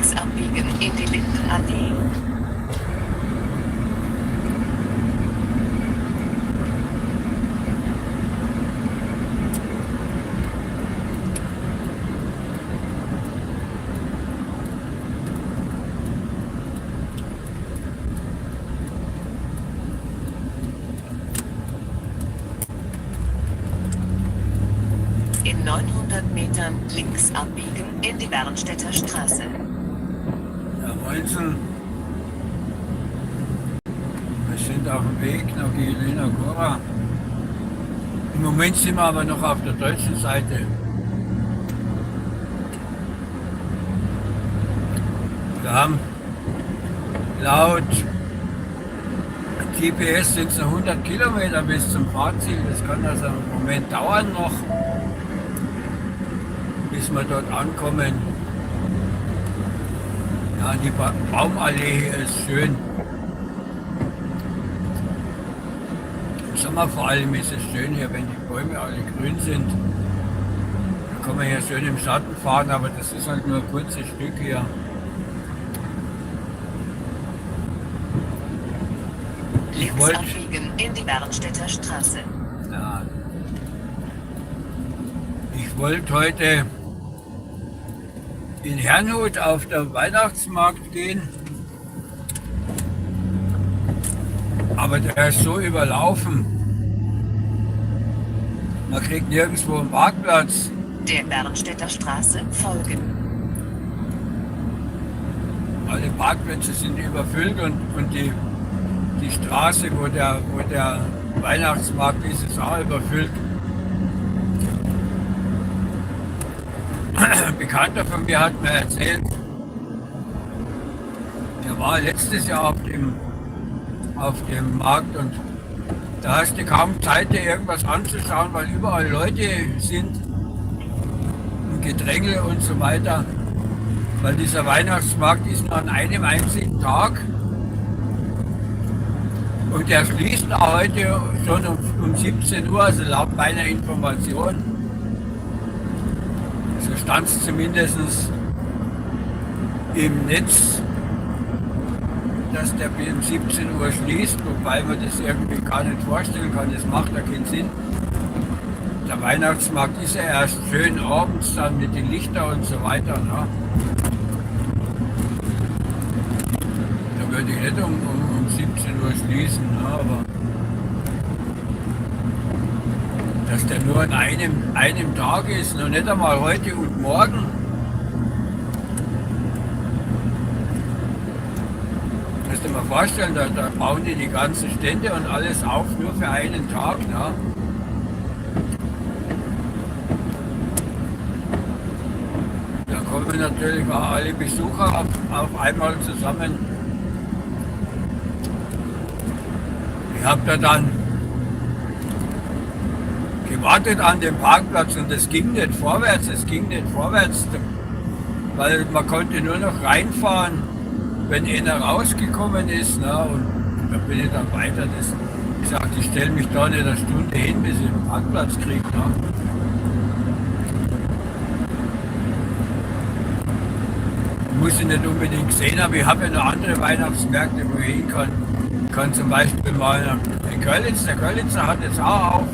links abbiegen in die Lindenallee. In 900 Metern links abbiegen in die Bernstädter Straße. Ja, Moinsen. Wir sind auf dem Weg nach Jelena Góra. Im Moment sind wir aber noch auf der deutschen Seite. Wir haben laut GPS sind es noch 100 Kilometer bis zum Fahrziel. Das kann also einen Moment dauern noch, bis wir dort ankommen. Ja, die Baumallee hier ist schön. Im Sommer vor allem ist es schön hier, wenn die Bäume alle grün sind. Da kann man hier schön im Schatten fahren, aber das ist halt nur ein kurzes Stück hier. Links abbiegen in die Bernstädter Straße. Ja. Ich wollte heute in Herrnhut auf den Weihnachtsmarkt gehen, aber der ist so überlaufen. Man kriegt nirgendwo einen Parkplatz. Der Bernstädter Straße folgen. Alle Parkplätze sind überfüllt und die Straße, wo der Weihnachtsmarkt ist, ist auch überfüllt. Ein Bekannter von mir hat mir erzählt, der war letztes Jahr auf dem Markt und da hast du kaum Zeit, dir irgendwas anzuschauen, weil überall Leute sind, ein Gedränge und so weiter. Weil dieser Weihnachtsmarkt ist nur an einem einzigen Tag und der schließt auch heute schon um 17 Uhr, also laut meiner Information. So stand es zumindest im Netz, dass der bis um 17 Uhr schließt, wobei man das irgendwie gar nicht vorstellen kann, das macht ja keinen Sinn. Der Weihnachtsmarkt ist ja erst schön abends dann mit den Lichtern und so weiter. Ne? Da würde ich nicht um 17 Uhr schließen, ne? Aber dass der nur an einem Tag ist, noch nicht einmal heute und morgen. Kannst du dir mal vorstellen, da bauen die ganzen Stände und alles auf, nur für einen Tag. Ne? Da kommen natürlich auch alle Besucher auf einmal zusammen. Ich habe da dann gewartet an dem Parkplatz und es ging nicht vorwärts, weil man konnte nur noch reinfahren, wenn einer rausgekommen ist. Ne? Und da bin ich dann weiter. Ich sagte, ich stelle mich da nicht eine Stunde hin, bis ich einen Parkplatz kriege. Ne? Muss ich nicht unbedingt sehen, aber ich habe ja noch andere Weihnachtsmärkte, wo ich hin kann. Ich kann zum Beispiel mal in Görlitz, der Görlitzer hat jetzt auch auf.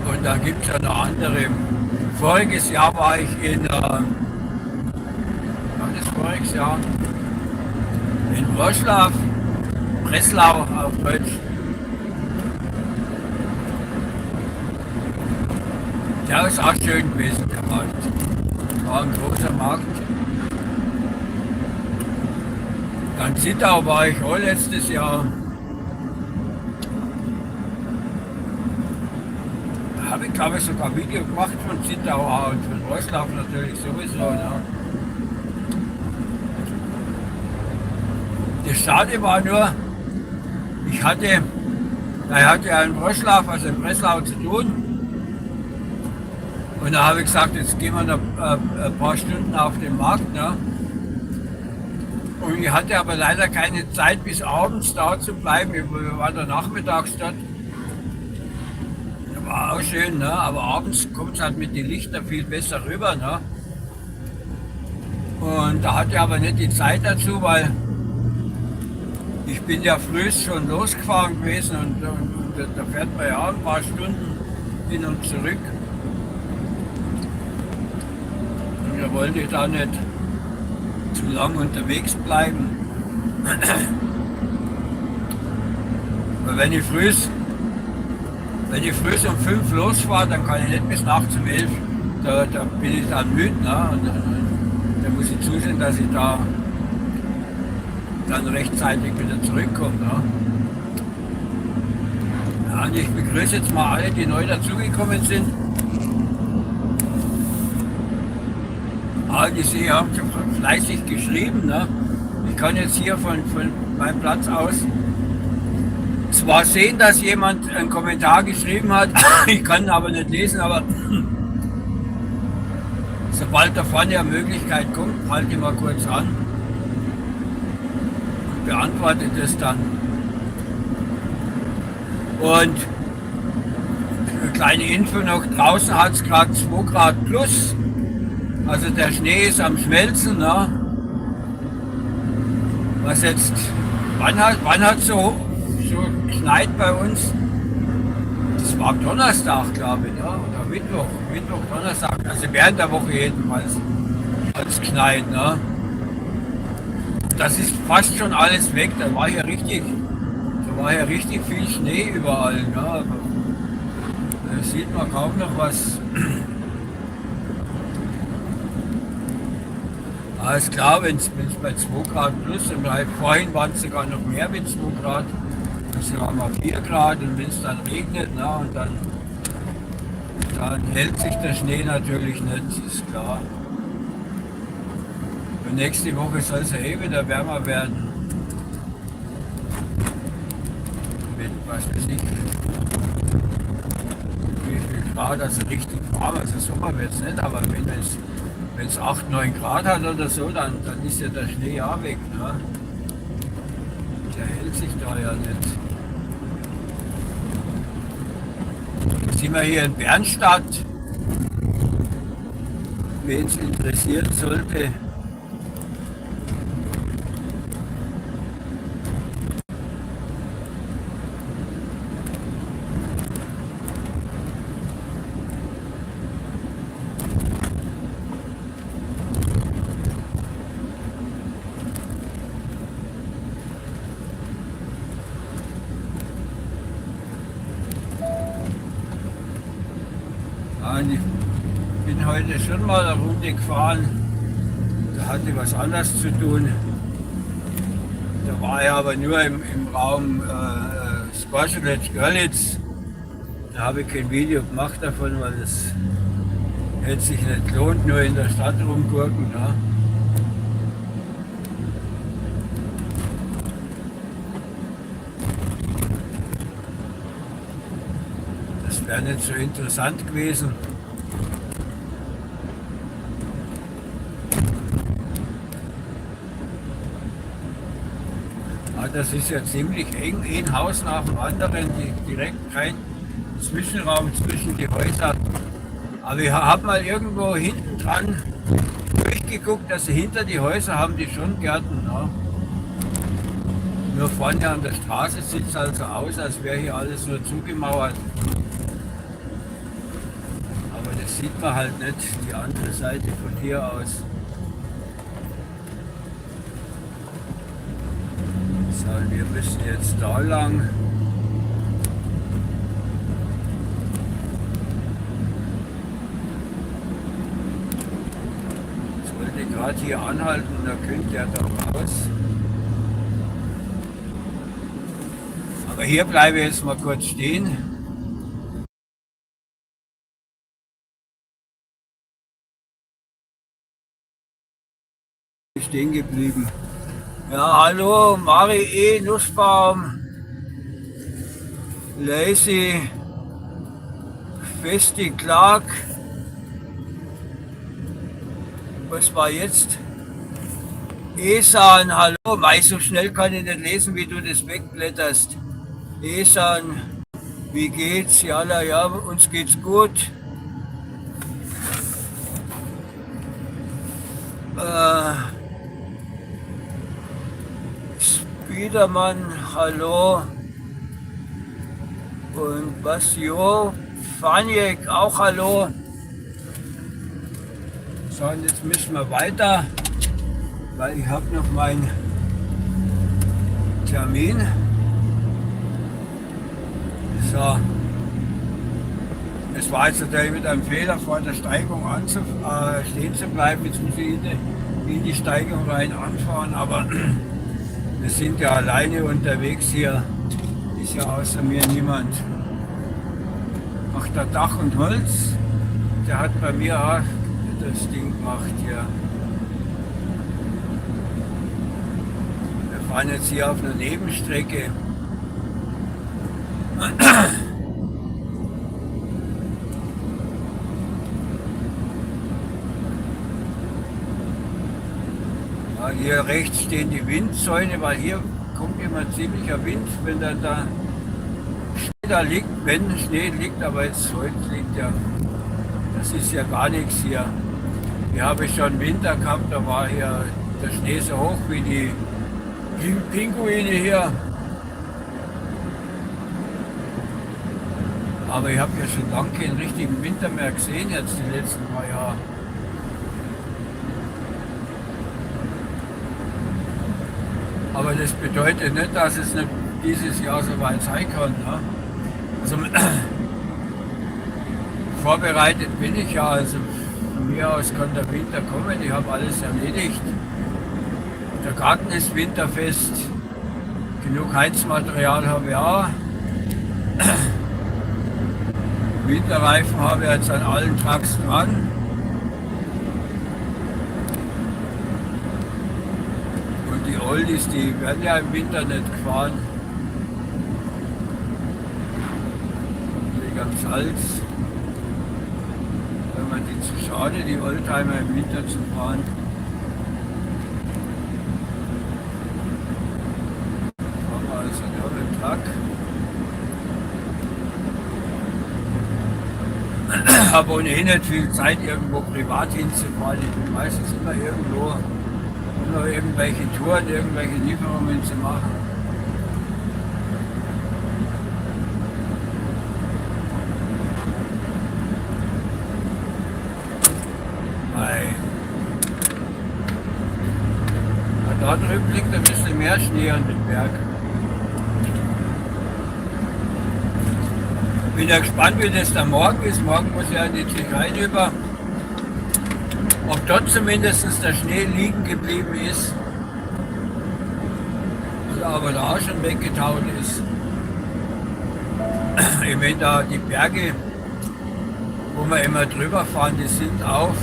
Und da gibt es ja noch andere. Voriges Jahr war ich voriges Jahr in Wroclaw, Breslau auf Deutsch. Der ist auch schön gewesen, der Markt. War ein großer Markt. Dann Zittau war ich auch letztes Jahr. Da habe ich, glaube ich, sogar ein Video gemacht von Zittau und von Wroclaw natürlich sowieso. Ne? Das Schade war nur, ich hatte ja in Wroclaw, also in Breslau zu tun. Und da habe ich gesagt, jetzt gehen wir noch ein paar Stunden auf den Markt. Ne? Und ich hatte aber leider keine Zeit, bis abends da zu bleiben. Wir waren da nachmittags dort. Das war auch schön, ne? Aber abends kommt es halt mit den Lichtern viel besser rüber. Ne? Und da hatte ich aber nicht die Zeit dazu, weil ich bin ja früh schon losgefahren gewesen und da fährt man ja ein paar Stunden hin und zurück. Und da wollte ich da nicht zu lang unterwegs bleiben. Weil wenn ich früh um 5 losfahre, dann kann ich nicht bis nachts um 11. Da bin ich dann müde. Ne? Und da muss ich zusehen, dass ich da dann rechtzeitig wieder zurückkomme. Ne? Ja, und ich begrüße jetzt mal alle, die neu dazugekommen sind. Die Sie haben schon fleißig geschrieben. Ne? Ich kann jetzt hier von meinem Platz aus zwar sehen, dass jemand einen Kommentar geschrieben hat, ich kann ihn aber nicht lesen, aber sobald da vorne eine Möglichkeit kommt, halte ich mal kurz an und beantworte das dann. Und eine kleine Info noch, draußen hat es gerade 2 Grad plus, also der Schnee ist am Schmelzen. Ne? Was jetzt, wann hat so geschneit bei uns? Das war am Donnerstag, glaube ich, ne? Oder Mittwoch, Donnerstag, also während der Woche jedenfalls hat es geschneit. Ne? Das ist fast schon alles weg, da war ja richtig viel Schnee überall. Ne? Da sieht man kaum noch was. Alles klar, wenn es bei 2 Grad plus, und vorhin waren es sogar noch mehr wie 2 Grad, das waren mal 4 Grad, und wenn es dann regnet, na, und dann hält sich der Schnee natürlich nicht, ist klar. Und nächste Woche soll es ja wieder wärmer werden. Mit, was weiß ich, wie viel Grad, also richtig warm, also Sommer wird es nicht, aber wenn es 8, 9 Grad hat oder so, dann ist ja der Schnee ja weg. Ne? Der hält sich da ja nicht. Jetzt sind wir hier in Bernstadt. Wen es interessieren sollte. Und ich bin heute schon mal eine Runde gefahren, da hatte ich was anderes zu tun. Da war ich aber nur im Raum Squaschelitz-Görlitz. Da habe ich kein Video gemacht davon, weil es hätte sich nicht gelohnt, nur in der Stadt rumgurken. Ja. Das wäre nicht so interessant gewesen. Das ist ja ziemlich eng, ein Haus nach dem anderen, direkt kein Zwischenraum zwischen die Häuser. Aber ich habe mal irgendwo hinten dran durchgeguckt, dass sie hinter die Häuser haben die schon Gärten. Ja. Nur vorne an der Straße sieht es also aus, als wäre hier alles nur zugemauert. Aber das sieht man halt nicht, die andere Seite von hier aus. So, wir müssen jetzt da lang. Ich wollte gerade hier anhalten, da könnte er doch raus. Aber hier bleibe ich jetzt mal kurz stehen. Stehen geblieben. Ja, hallo, Mari E. Nussbaum, Lazy, Festi Clark. Was war jetzt? Esan, hallo, Mei, so schnell kann ich nicht lesen, wie du das wegblätterst. Esan, wie geht's? Ja, uns geht's gut. Biedermann, hallo. Und Basio, Faniek, auch hallo. So, und jetzt müssen wir weiter, weil ich habe noch meinen Termin. So. Es war jetzt natürlich mit einem Fehler vor der Steigung stehen zu bleiben. Jetzt muss ich in die Steigung rein anfahren, aber wir sind ja alleine unterwegs hier. Ist ja außer mir niemand. Ach, der Dach und Holz, der hat bei mir auch das Ding gemacht hier. Wir fahren jetzt hier auf einer Nebenstrecke. Ja, hier rechts stehen die Windzäune, weil hier kommt immer ziemlicher Wind, wenn dann da Schnee da liegt, wenn Schnee liegt, aber jetzt heute liegt ja, das ist ja gar nichts hier. Hier habe ich schon Winter gehabt, da war hier der Schnee so hoch wie die Pinguine hier. Aber ich habe ja schon lange keinen richtigen Winter mehr gesehen, jetzt die letzten paar Jahre. Aber das bedeutet nicht, dass es nicht dieses Jahr so weit sein kann. Ne? Also vorbereitet bin ich ja, also von mir aus kann der Winter kommen, ich habe alles erledigt. Der Garten ist winterfest, genug Heizmaterial habe ich auch. Winterreifen habe ich jetzt an allen Trucks dran. Und die Oldies, die werden ja im Winter nicht gefahren. Die ganz alt. Wenn man die zu schade, die Oldtimer im Winter zu fahren. Fahren wir also nur mit dem Truck. Ich habe ohnehin nicht viel Zeit, irgendwo privat hinzufahren. Ich bin meistens immer irgendwo, nur irgendwelche Touren, irgendwelche Lieferungen zu machen. Da drüben liegt ein bisschen mehr Schnee an dem Berg. Bin ja gespannt, wie das da morgen ist. Morgen muss ja in die Tschechei rüber. Ob dort zumindest der Schnee liegen geblieben ist. Oder aber da auch schon weggetaut ist. Ich meine, da die Berge, wo wir immer drüber fahren, die sind auf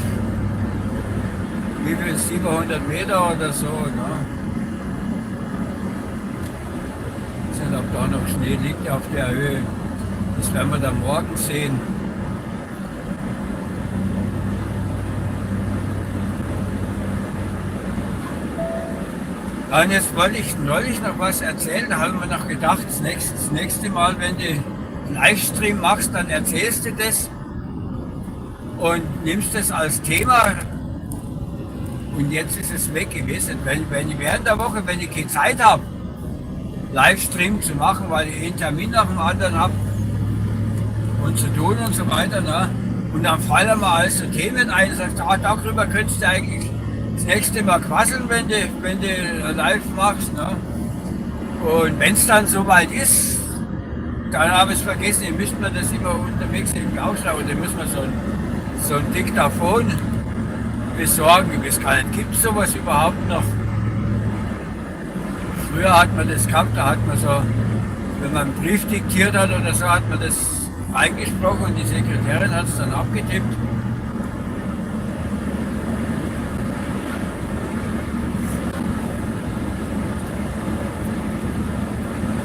wie viel, 700 Meter oder so. Ne? Sind, ob da noch Schnee liegt auf der Höhe. Das werden wir dann morgen sehen. Und jetzt wollte ich neulich noch was erzählen, da haben wir noch gedacht, das nächste Mal, wenn du einen Livestream machst, dann erzählst du das und nimmst das als Thema. Und jetzt ist es weg gewesen. Wenn ich während der Woche, wenn ich keine Zeit habe, Livestream zu machen, weil ich einen Termin nach dem anderen habe, und zu tun und so weiter. Ne? Und dann fallen mir also Themen ein und sagst, darüber könntest du eigentlich das nächste Mal quasseln, wenn du live machst. Ne? Und wenn es dann soweit ist, dann habe ich es vergessen, ihr müsst mir das immer unterwegs irgendwie aufschreiben. Da müssen wir so ein Diktaphon besorgen. Ich weiß gar nicht, gibt es sowas überhaupt noch? Früher hat man das gehabt, da hat man so, wenn man einen Brief diktiert hat oder so, hat man das eingesprochen und die Sekretärin hat es dann abgetippt.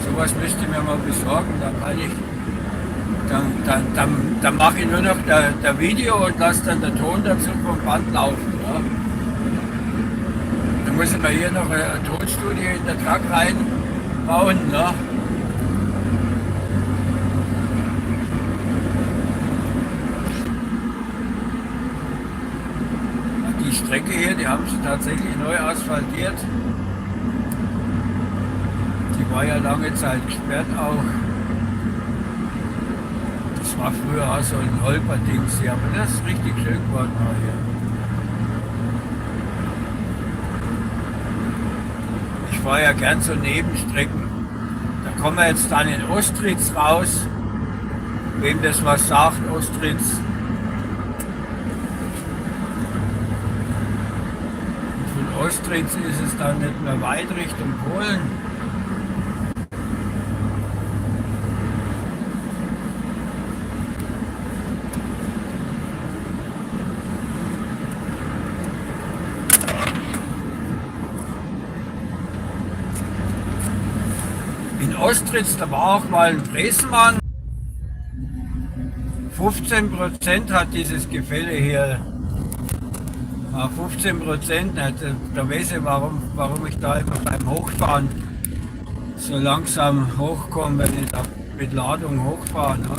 Sowas müsste ich mir mal besorgen, dann kann ich, dann mache ich nur noch der Video und lasse dann der Ton dazu vom Band laufen. Ja. Dann muss ich mir hier noch eine Tonstudie in der Truck reinbauen. Ne? Die Strecke hier, die haben sie tatsächlich neu asphaltiert. war ja lange Zeit gesperrt auch. Das war früher auch so ein Holperdings hier, aber das ist richtig schön geworden auch hier. Ich fahre ja gern so Nebenstrecken. Da kommen wir jetzt dann in Ostritz raus. Wem das was sagt, Ostritz. Und von Ostritz ist es dann nicht mehr weit Richtung Polen. In Ostritz, da war auch mal ein Fräsenmann. 15% hat dieses Gefälle hier. 15%. Da weiß ich, warum ich da immer beim Hochfahren so langsam hochkomme, wenn ich da mit Ladung hochfahre. Ne?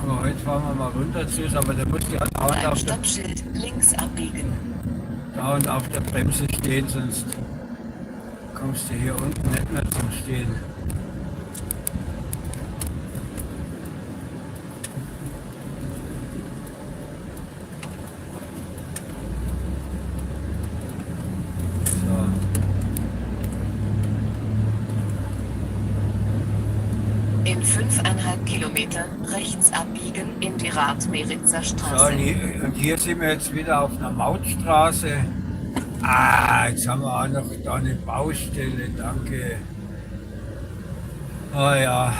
Aber heute fahren wir mal runter zu, aber da muss ja Bei einem Stoppschild links abbiegen. dauernd auf der Bremse stehen, sonst kommst du hier unten nicht mehr zum Stehen. In 5,5 Kilometern rechts abbiegen in die Rath-Meritzer So, Straße. und hier sind wir jetzt wieder auf einer Mautstraße. Jetzt haben wir auch noch da eine Baustelle, danke. Ja.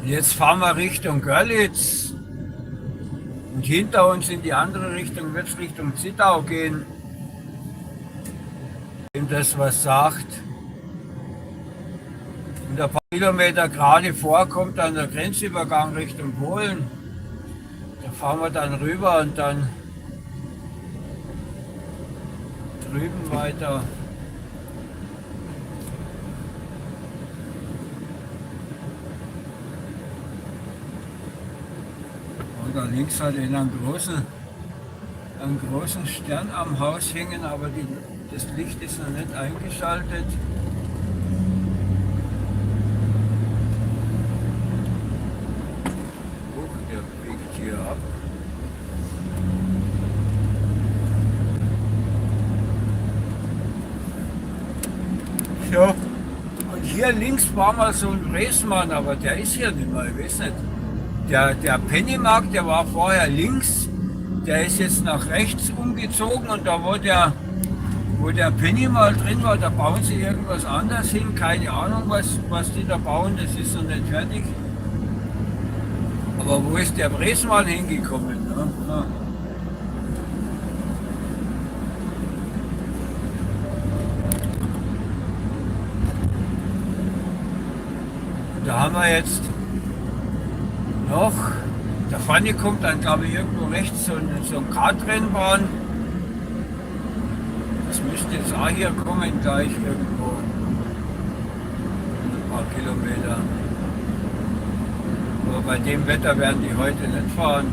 Jetzt fahren wir Richtung Görlitz. Und hinter uns in die andere Richtung wird es Richtung Zittau gehen. Wem das was sagt. Und ein paar Kilometer gerade vor kommt dann der Grenzübergang Richtung Polen. Da fahren wir dann rüber und dann drüben weiter. Und da links hat einer einen großen Stern am Haus hängen, aber das Licht ist noch nicht eingeschaltet. Der biegt hier ab. Ja, und hier links war mal so ein Fräsmann, aber der ist hier nicht mehr, ich weiß nicht. Der Pennymarkt, der war vorher links, der ist jetzt nach rechts umgezogen und da wo der Penny mal drin war, da bauen sie irgendwas anderes hin, keine Ahnung was die da bauen, das ist noch nicht fertig. Aber wo ist der Fräsmann hingekommen? Ne? Ja. Da haben wir jetzt noch, da vorne kommt dann glaube ich irgendwo rechts so ein Kartrennbahn. Das müsste jetzt auch hier kommen gleich irgendwo. Ein paar Kilometer. Aber bei dem Wetter werden die heute nicht fahren.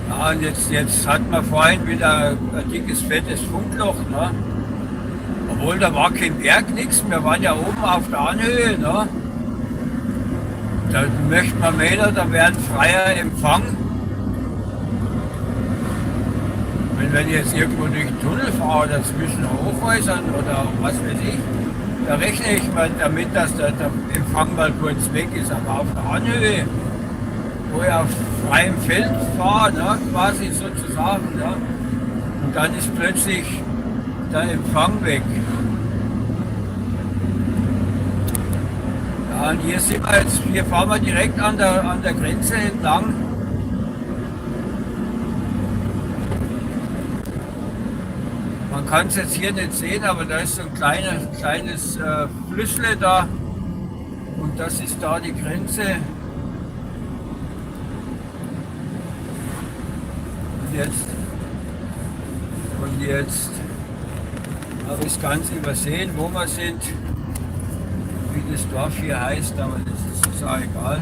Ja, und jetzt hat man vorhin wieder ein dickes, fettes Funkloch. Ne? Obwohl da war kein Berg, nichts. Wir waren ja oben auf der Anhöhe. Ne? Da möchte man meinen, da wäre ein freier Empfang. Wenn ich jetzt irgendwo durch den Tunnel fahre oder zwischen Hochhäusern oder was weiß ich, da rechne ich mal damit, dass der Empfang mal kurz weg ist. Aber auf der Anhöhe, wo ich auf freiem Feld fahre, ne, quasi sozusagen, ne, und dann ist plötzlich der Empfang weg. Ja, und hier sind wir jetzt, hier fahren wir direkt an der Grenze entlang. Man kann es jetzt hier nicht sehen, aber da ist so ein kleines Flüssle da und das ist da die Grenze. Und jetzt habe ich es ganz übersehen, wo wir sind, wie das Dorf hier heißt, aber das ist auch egal.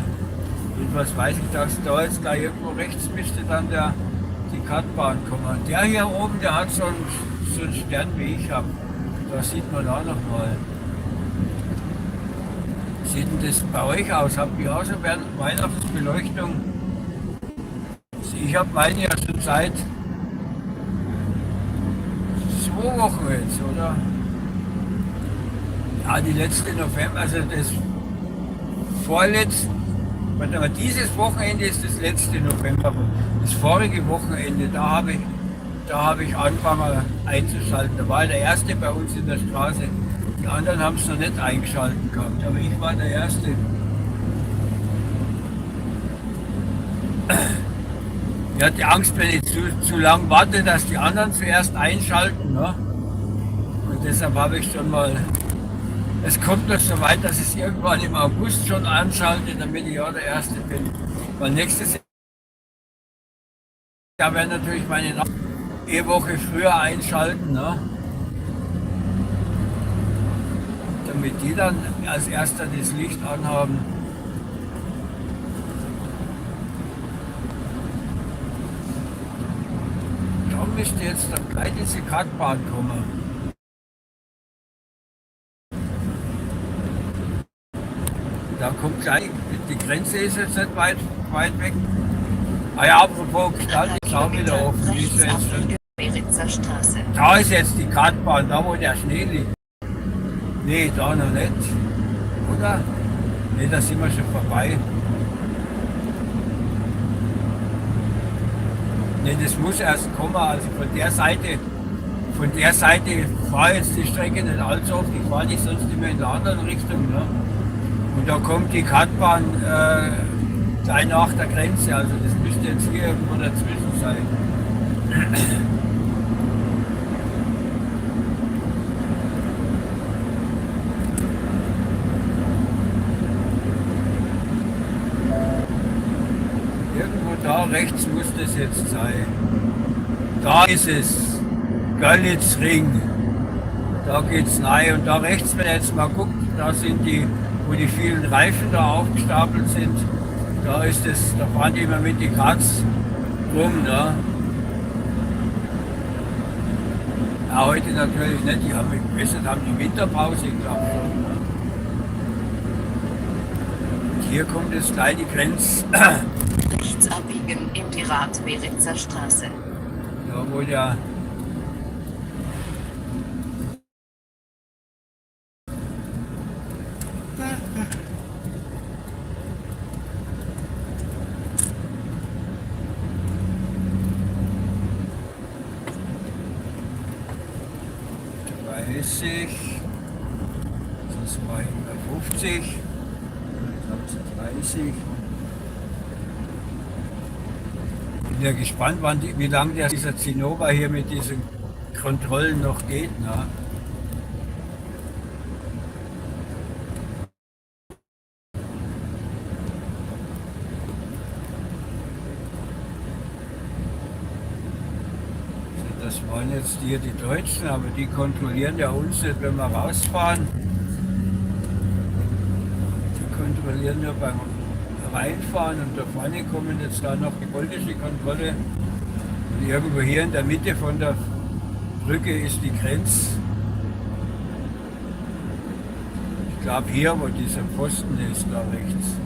Jedenfalls weiß ich, dass da jetzt gleich irgendwo rechts müsste dann die Kartbahn kommen. Der hier oben, der hat so einen Stern wie ich habe. Da sieht man auch noch mal. Sieht denn das bei euch aus? Habt ihr auch so Weihnachtsbeleuchtung? Ich habe meine ja schon seit 2 Wochen jetzt, oder? Ja, die letzte November, also das vorletzte, warte mal, dieses Wochenende ist das letzte November. Das vorige Wochenende, da habe ich angefangen einzuschalten. Da war der erste bei uns in der Straße. Die anderen haben es noch nicht eingeschalten gehabt, aber ich war der Erste. Ich hatte Angst, wenn ich zu lang warte, dass die anderen zuerst einschalten. Ne? Und deshalb habe ich schon mal, es kommt noch so weit, dass ich es irgendwann im August schon anschalte, damit ich auch der Erste bin. Weil nächstes Jahr werden natürlich meine Woche früher einschalten. Ne? Damit die dann als erster das Licht anhaben. Da müsste jetzt dann gleich diese Kartbahn kommen. Da kommt gleich, die Grenze ist jetzt nicht weit weg. Ah ja, apropos Gestalt, ich schau wieder offen. Beritzer Straße. Da ist jetzt die Kartbahn, da wo der Schnee liegt. Nee, da noch nicht. Oder? Nee, da sind wir schon vorbei. Nee, das muss erst kommen. Also von der Seite fahre jetzt die Strecke nicht allzu oft. Ich fahre nicht sonst immer in der anderen Richtung. Ne? Und da kommt die Kartbahn gleich nach der Grenze. Also das müsste jetzt hier irgendwo dazwischen sein. Da rechts muss das jetzt sein. Da ist es. Görlitzring. Da geht's rein. Und da rechts, wenn ihr jetzt mal guckt, da sind die, wo die vielen Reifen da aufgestapelt sind. Da ist es, da fahren die immer mit die Kratz rum. Ne? Ja, heute natürlich nicht. Die haben gewissert, haben die Winterpause gehabt. Und hier kommt jetzt gleich die Grenze. Rechts abbiegen in die Rad-Beritzer Straße. Da wo der das war 150, 30. Ich bin ja gespannt, wie lange dieser Zinnober hier mit diesen Kontrollen noch geht. Na? Das waren jetzt hier die Deutschen, aber die kontrollieren ja uns nicht, wenn wir rausfahren. Die kontrollieren nur beim Reinfahren und da vorne kommen jetzt da noch die polnische Kontrolle. Und irgendwo hier in der Mitte von der Brücke ist die Grenze. Ich glaube hier, wo dieser Pfosten ist, da rechts.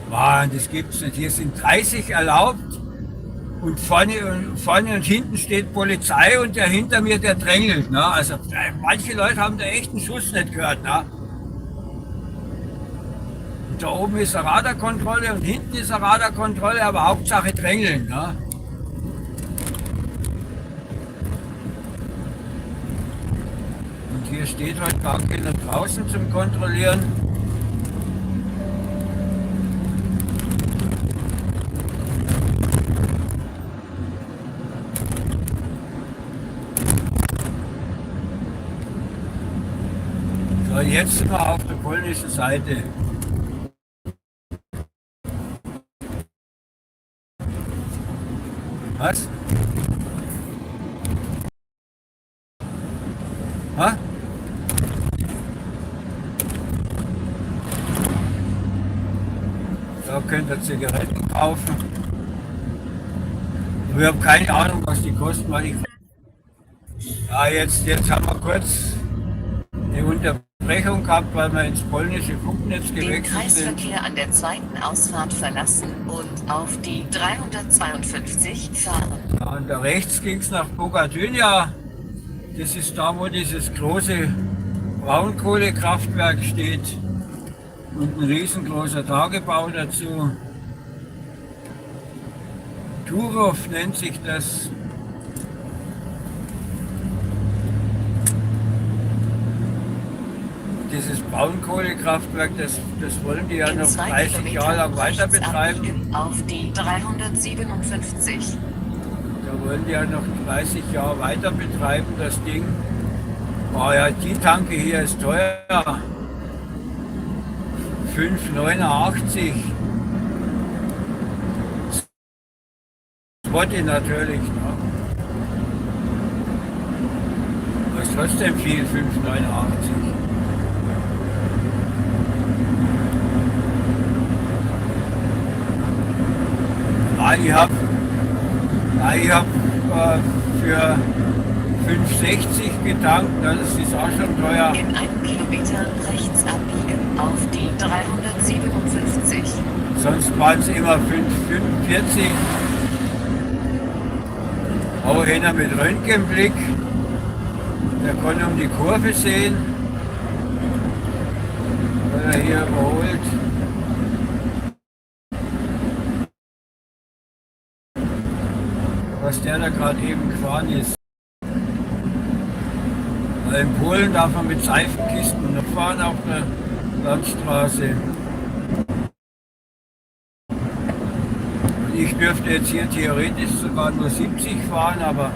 Mann, das gibt's nicht. Hier sind 30 erlaubt und vorne und hinten steht Polizei und der hinter mir, der drängelt. Ne? Also manche Leute haben da echt einen Schuss nicht gehört. Ne? Und da oben ist eine Radarkontrolle und hinten ist eine Radarkontrolle, aber Hauptsache drängeln. Ne? Und hier steht heute gar keiner draußen zum Kontrollieren. Jetzt sind wir auf der polnischen Seite. Was? Ha? Da könnt ihr Zigaretten kaufen. Wir haben keine Ahnung, was die kosten, weil ich... Ja, jetzt haben wir kurz eine Unterbrechung gehabt, weil wir ins polnische Funknetz Den gewechselt sind. Kreisverkehr an der zweiten Ausfahrt verlassen und auf die 352 fahren. Ja, und da rechts ging es nach Bogatynia. Das ist da, wo dieses große Braunkohlekraftwerk steht. Und ein riesengroßer Tagebau dazu. Turów nennt sich das. Dieses Braunkohlekraftwerk, das wollen die ja In noch 2 30 Jahre lang Kilometern weiter rechts betreiben. abbiegen auf die 357. Da wollen die ja noch 30 Jahre weiter betreiben, das Ding. Oh ja, die Tanke hier ist teuer. 5,89. Spotty natürlich. Ne? Aber ist trotzdem viel, 5,89. Ich hab für 5,60 getankt, das ist auch schon teuer. In 1 Kilometer rechts abbiegen auf die 357. Sonst waren es immer 5,45. Auch einer mit Röntgenblick, der konnte um die Kurve sehen, weil er hier überholt. Was der da gerade eben gefahren ist. Weil in Polen darf man mit Seifenkisten noch fahren auf der Landstraße. Ich dürfte jetzt hier theoretisch sogar nur 70 fahren, aber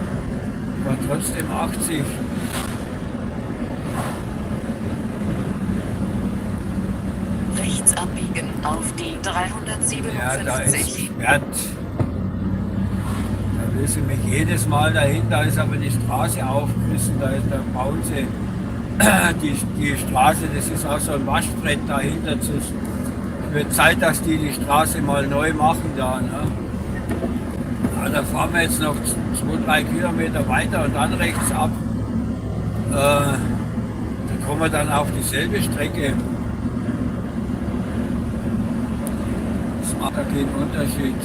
war trotzdem 80. Rechts abbiegen auf die Ja, da ist 357. gesperrt. Da will sie mich jedes Mal dahin, da ist aber die Straße aufgerissen, da bauen sie die Straße, das ist auch so ein Waschbrett dahinter. Es wird Zeit, dass die Straße mal neu machen da. Ne? Ja, da fahren wir jetzt noch 2-3 Kilometer weiter und dann rechts ab. Da kommen wir dann auf dieselbe Strecke. Das macht da keinen Unterschied.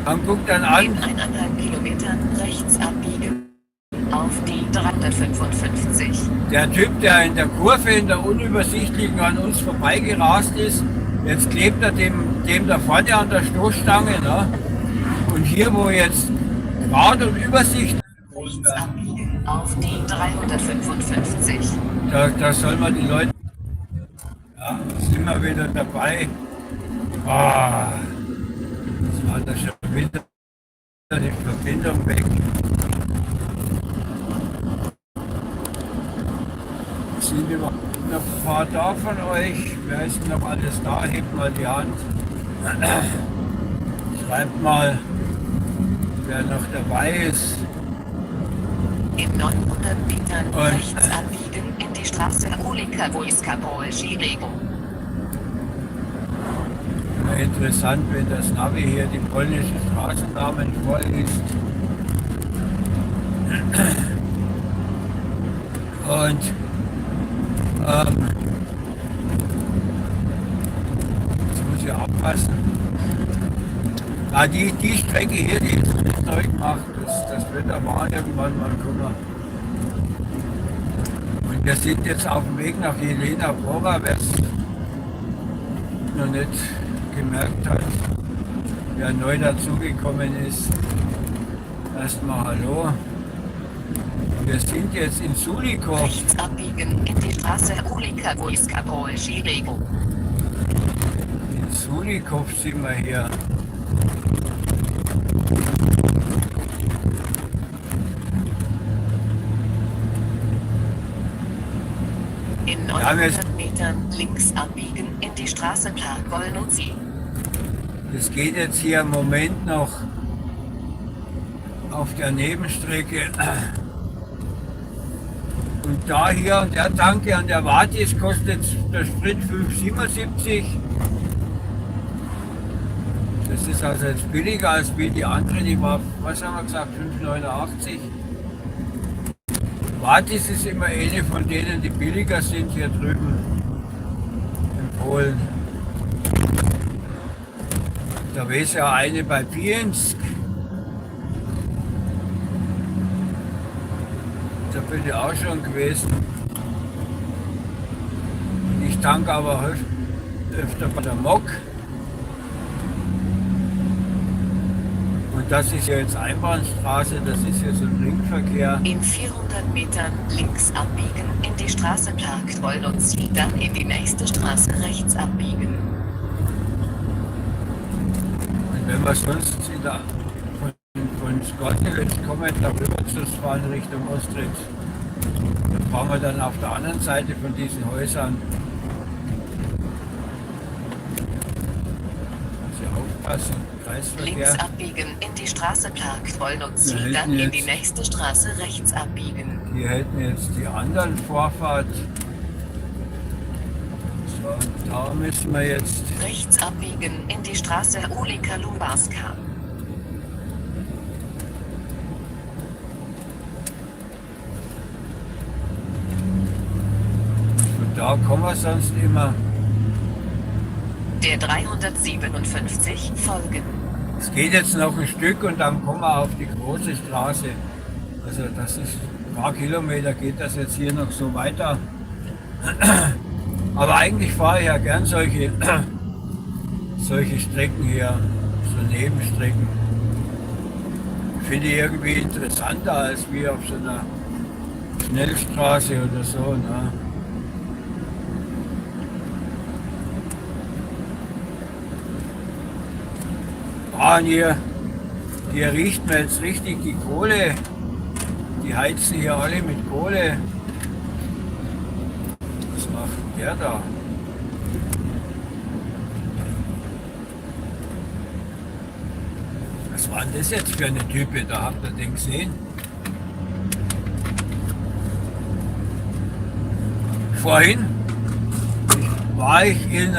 Dann guckt dann an. In 1,5 Kilometern rechts abbiegen auf die 355. Der Typ, der in der Kurve in der unübersichtlichen an uns vorbeigerast ist, jetzt klebt er dem da vorne an der Stoßstange. Ne? Und hier, wo jetzt Grad und Übersicht, Rechts abbiegen auf die 355. da soll man die Leute... Ja, sind wir wieder dabei. Ah, jetzt war da schon wieder die Verbindung weg. Sind überhaupt noch ein paar da von euch? Wer ist noch alles da? Hebt mal die Hand. Schreibt mal, wer noch dabei ist. In 900 Metern Und- rechts abbiegen in die Straße Ulika Wojska Polski-Rego. Ja, interessant, wenn das Navi hier die polnischen Straßennamen vorliest. Und jetzt muss ich aufpassen. Die Strecke hier, die ist nicht neu gemacht, das wird aber irgendwann mal kommen. Und wir sind jetzt auf dem Weg nach Jelena Góra, wer es noch nicht gemerkt hat, wer neu dazugekommen ist. Erstmal hallo. Wir sind jetzt in Sulikow. Rechts abbiegen in die Straße Ulika Wojska Polski-Rego. In Sulikow sind wir hier. In Ja, wir- 900 Metern links abbiegen in die Straße Park Golnozi. Das geht jetzt hier im Moment noch auf der Nebenstrecke. Und da hier an der Tanke an der Vatis kostet der Sprit 5,77. Das ist also jetzt billiger als wie die andere, die war, was haben wir gesagt, 5,89. Vatis ist immer eine von denen, die billiger sind hier drüben in Polen. Da ist ja eine bei Piensk. Da bin ich auch schon gewesen. Ich tanke aber öfter bei der Mok. Und das ist ja jetzt Einbahnstraße, das ist jetzt ein Ringverkehr. In 400 Metern links abbiegen, in die Straße Parkwoll und Sie dann in die nächste Straße rechts abbiegen. Und wenn wir sonst wieder von Skotland kommen, darüber zu fahren Richtung Ostritz, dann fahren wir dann auf der anderen Seite von diesen Häusern. Aufpassen, Kreisverkehr. Links abbiegen, in die Straße Parkwoll und Sie dann in die nächste Straße rechts abbiegen. Hier hätten jetzt die anderen Vorfahrt. So, da müssen wir jetzt Rechts abbiegen, in die Straße Ulika Lubaska. und da kommen wir sonst immer. Der 357 folgen. Es geht jetzt noch ein Stück und dann kommen wir auf die große Straße. Also das ist ein paar Kilometer geht das jetzt hier noch so weiter. Aber eigentlich fahre ich ja gern solche Strecken hier, so Nebenstrecken. Finde ich irgendwie interessanter als wie auf so einer Schnellstraße oder so. Ne? Und hier riecht man jetzt richtig die Kohle. Die heizen hier alle mit Kohle. Was macht der da? Was war denn das jetzt für eine Type? Da habt ihr den gesehen. Vorhin war ich in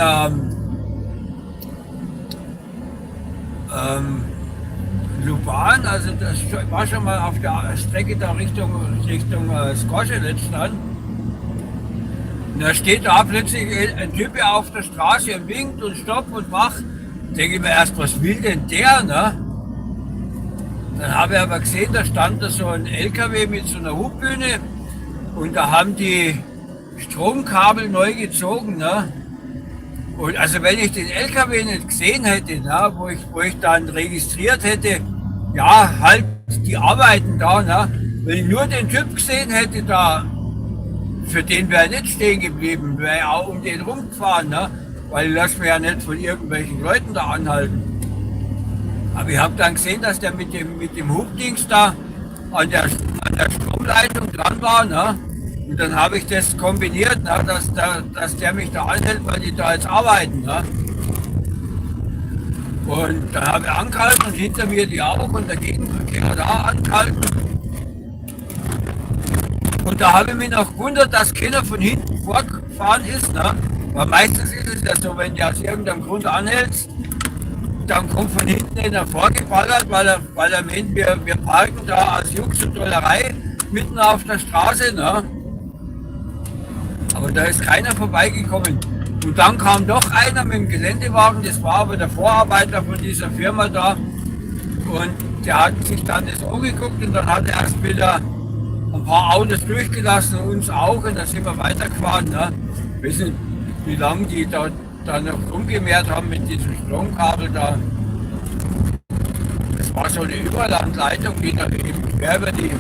Luban, also das war schon mal auf der Strecke da Richtung Skoselec dann. Und da steht da plötzlich ein Typ auf der Straße und winkt und stoppt und macht. Denke ich mir erst, was will denn der, ne? Dann habe ich aber gesehen, da stand da so ein LKW mit so einer Hubbühne und da haben die Stromkabel neu gezogen, ne? Und also wenn ich den LKW nicht gesehen hätte, ne, wo ich dann registriert hätte, ja, halt die Arbeiten da, ne? Wenn ich nur den Typ gesehen hätte da, für den wäre nicht stehen geblieben, wäre auch um den rumgefahren, ne? Weil ich lasse mich ja nicht von irgendwelchen Leuten da anhalten. Aber ich habe dann gesehen, dass der mit dem Hubdings da an der Stromleitung dran war, ne? Und dann habe ich das kombiniert, ne, dass der mich da anhält, weil die da jetzt arbeiten. Ne? Und dann habe ich angehalten und hinter mir die auch und der Gegenverkehr da angehalten. Und da habe ich mich noch gewundert, dass keiner von hinten vorgefahren ist. Ne? Weil meistens ist es ja so, wenn du aus irgendeinem Grund anhältst, dann kommt von hinten einer vorgeballert, weil er meint, wir parken da aus Jux und Dollerei mitten auf der Straße. Ne? Aber da ist keiner vorbeigekommen. Und dann kam doch einer mit dem Geländewagen, das war aber der Vorarbeiter von dieser Firma da. Und der hat sich dann das angeguckt und dann hat er erst wieder ein paar Autos durchgelassen, uns auch. Und dann sind wir weitergefahren. Ne? Ich weiß nicht, wie lange die da noch rumgemehrt haben mit diesem Stromkabel da. Das war so eine Überlandleitung, die da eben quer über die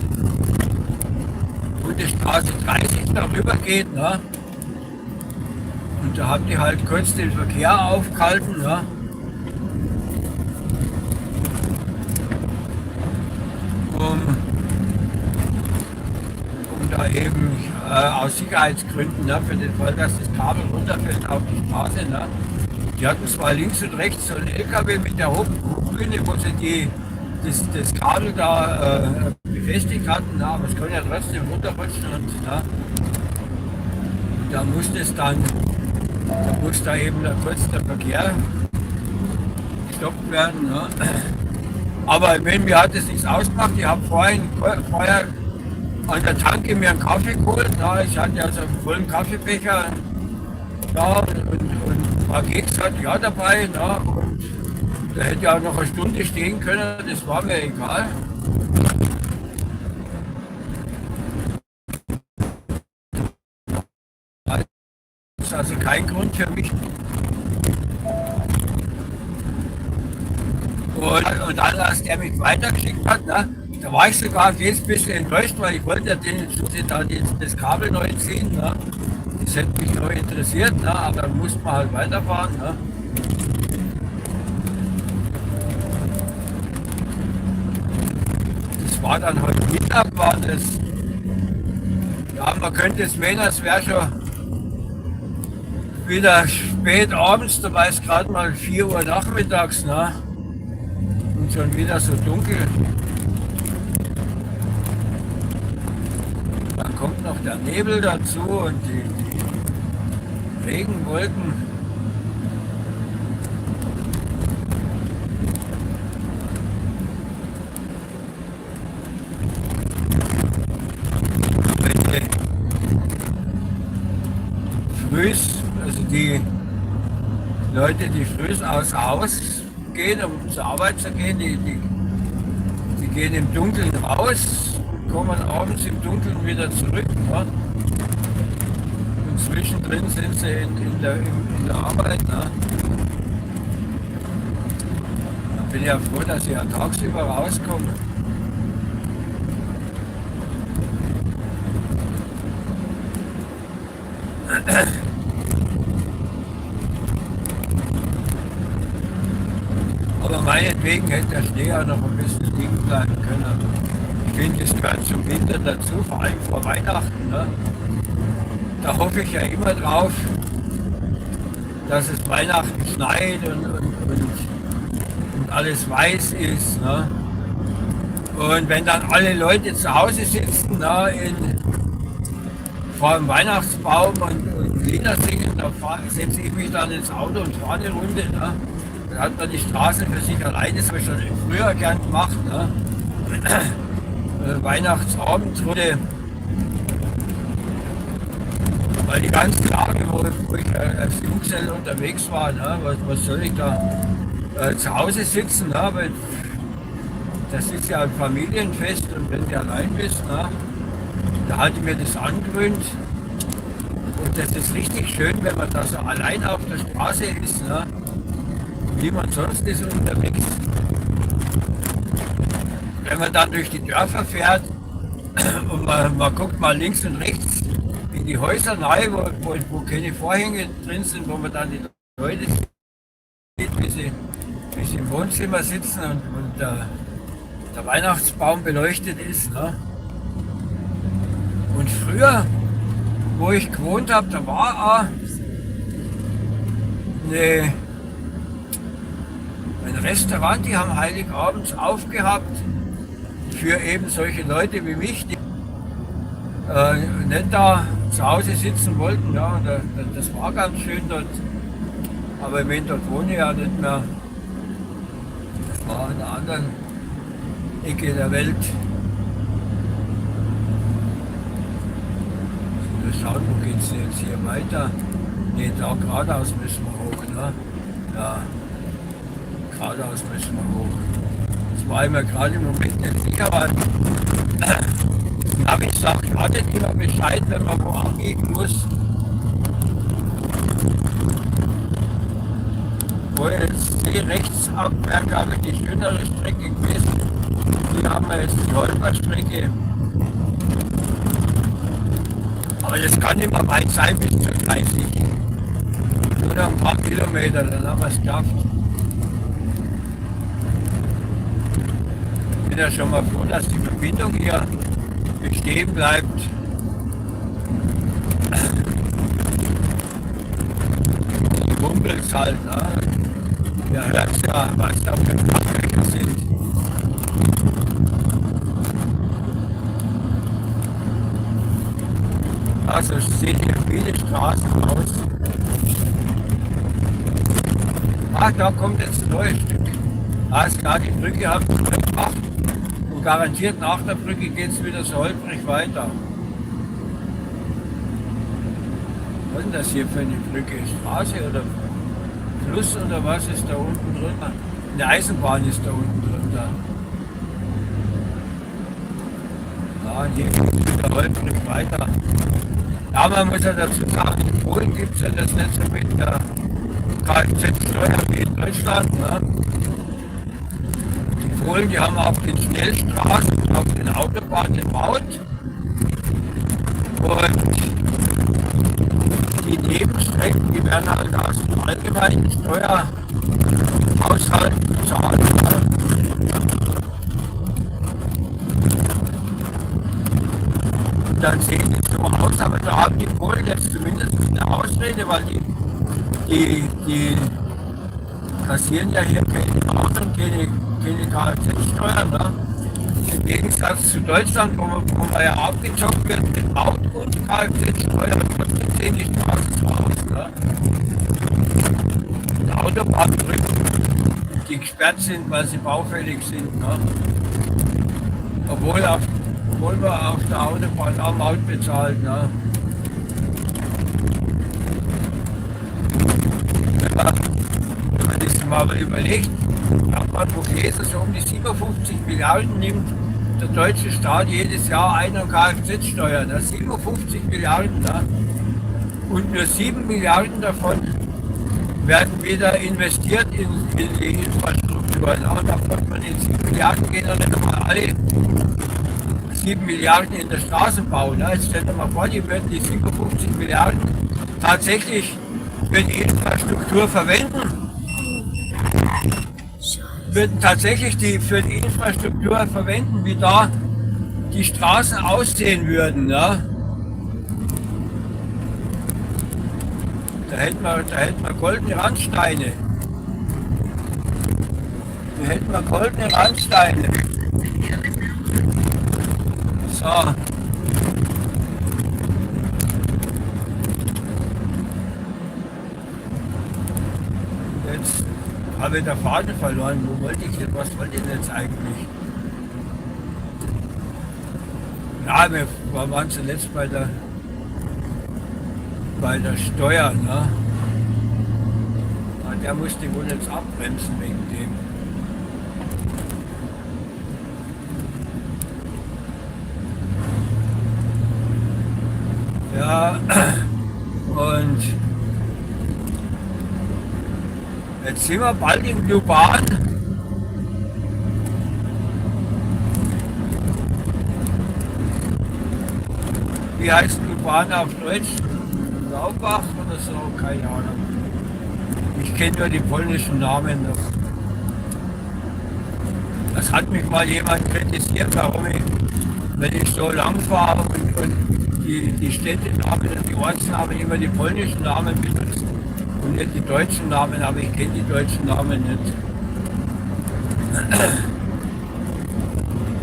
Bundesstraße 30 darüber geht. Ne? Und da haben die halt kurz den Verkehr aufgehalten. Ne? Um da eben aus Sicherheitsgründen, ne, für den Fall, dass das Kabel runterfällt auf die Straße. Ne? Die hatten zwar links und rechts so einen LKW mit der Hochbühne, wo sie das Kabel da befestigt hatten, aber es konnte ja trotzdem runterrutschen und da musste es dann, da musste da eben kurz der Verkehr gestoppt werden. Ne? Aber mir hat es nichts ausgemacht. Ich habe vorher an der Tanke mir einen Kaffee geholt. Ja, ich hatte also einen vollen Kaffeebecher da und war Keks hatte ja dabei. Ja, und da hätte ich auch noch eine Stunde stehen können, das war mir egal. Das ist also kein Grund für mich. Und dann, als der mich weitergeschickt hat, ne, da war ich sogar ein bisschen enttäuscht, weil ich wollte ja da das Kabel neu ziehen. Ne. Das hätte mich noch interessiert, ne, aber dann musste man halt weiterfahren. Ne. Das war dann heute Mittag, war das, ja, man könnte es meinen, es wäre schon wieder spät abends, dabei ist gerade mal 4 Uhr nachmittags. Ne. Und schon wieder so dunkel. Dann kommt noch der Nebel dazu und die Regenwolken. Frühs, also die Leute, die frühs außer Haus gehen, um zur Arbeit zu gehen, die gehen im Dunkeln raus, kommen abends im Dunkeln wieder zurück. Ja? Und zwischendrin sind sie in der Arbeit. Ne? Da bin ich ja froh, dass ich ja tagsüber rauskomme. Aber meinetwegen hätte der Schnee auch noch ein bisschen liegen bleiben können. Ich finde, es gehört zum Winter dazu, vor allem vor Weihnachten. Ne? Da hoffe ich ja immer drauf, dass es Weihnachten schneit und alles weiß ist. Ne? Und wenn dann alle Leute zu Hause sitzen, vor dem Weihnachtsbaum und Lieder singen, da setze ich mich dann ins Auto und fahre eine Runde. Ne? Dann hat man die Straße für sich allein, das habe ich schon früher gern gemacht. Ne? Weihnachtsabendrunde. Weil die ganzen Tage, wo ich als Junggeselle unterwegs war, ne? Was soll ich da zu Hause sitzen? Ne? Weil das ist ja ein Familienfest und wenn du allein bist, ne? Da hatte ich mir das angewöhnt. Und das ist richtig schön, wenn man da so allein auf der Straße ist. Ne? Wie man sonst ist unterwegs. Wenn man dann durch die Dörfer fährt und man guckt mal links und rechts in die Häuser rein, wo keine Vorhänge drin sind, wo man dann die Leute sieht, wie sie im Wohnzimmer sitzen und der Weihnachtsbaum beleuchtet ist. Ne? Und früher, wo ich gewohnt habe, da war auch ein Restaurant, die haben Heiligabends aufgehabt für eben solche Leute wie mich, die nicht da zu Hause sitzen wollten. Ja, das war ganz schön dort, aber ich meine, dort wohne ich ja nicht mehr. Das war in einer anderen Ecke der Welt. Schauen, wo geht es jetzt hier weiter? Ne, da geradeaus müssen wir hoch. Ne? Ja, geradeaus müssen wir hoch. Das war immer gerade im Moment nicht sicher, aber Navi sagt, wartet immer Bescheid, wenn man wo anbiegen muss. Wo ich jetzt sehe, rechts abwärts habe ich die schönere Strecke gewesen. Hier haben wir jetzt die Holperstrecke. Aber das kann immer weit sein bis zu 30. Nur noch ein paar Kilometer, dann haben wir es geschafft. Ich bin ja schon mal froh, dass die Verbindung hier bestehen bleibt. Die Mumpels halt. Ne? Ja, hört ja, was da für Kraftwerke sind. Also sehen hier viele Straßen aus. Ach, da kommt jetzt ein neues Stück. Alles klar, die Brücke haben sie neu gemacht. Und garantiert nach der Brücke geht es wieder so holprig weiter. Was ist denn das hier für eine Brücke? Straße oder Fluss oder was ist da unten drunter? Eine Eisenbahn ist da unten drunter. Ja, hier geht es wieder holprig weiter. Ja, man muss ja dazu sagen, in Polen gibt es ja das nicht so mit der Kfz-Steuer wie in Deutschland. Ne? Die Polen, die haben auf den Schnellstraßen, auf den Autobahnen Maut. Und die Nebenstrecken, die werden halt aus dem allgemeinen Steuerhaushalt bezahlt. Dann sehen die so aus, aber da haben die Polen jetzt zumindest eine Ausrede, weil die kassieren ja hier keine Maut und keine Kfz-Steuern. Ne? Im Gegensatz zu Deutschland, wo man ja abgezockt wird mit Maut und Kfz-Steuer, trotzdem sehen die Straßen so aus. Ne? Die Autobahnbrücken, die gesperrt sind, weil sie baufällig sind. Ne? Obwohl wir auf der Autobahn auch Maut bezahlt. Ne? Wenn man das mal überlegt, hat man pro Käse so um die 57 Milliarden nimmt der deutsche Staat jedes Jahr ein an Kfz-Steuern. 57 Milliarden. Ne? Und nur 7 Milliarden davon werden wieder investiert in die Infrastruktur. Und davon von den 7 Milliarden gehen dann nicht einmal alle 7 Milliarden in der Straßenbau. Ne? Jetzt stell dir mal vor, die würden die 57 Milliarden tatsächlich für die Infrastruktur verwenden. Würden tatsächlich die für die Infrastruktur verwenden, wie da die Straßen aussehen würden. Ne? Da hätten wir goldene Randsteine. Da hätten wir goldene Randsteine. So. Jetzt habe ich den Faden verloren. Wo wollte ich jetzt? Was wollte ich denn jetzt eigentlich? Ja, wir waren zuletzt bei der Steuer. Ne? Der musste wohl jetzt abbremsen wegen dem. Ja, und jetzt sind wir bald in Luban. Wie heißt Luban auf Deutsch? Laubach oder so? Keine Ahnung. Ich kenne nur die polnischen Namen noch. Das hat mich mal jemand kritisiert, warum ich, wenn ich so lang fahre und die Städtenamen und die Ortsnamen immer die polnischen Namen benutzen und nicht die deutschen Namen, aber ich kenne die deutschen Namen nicht.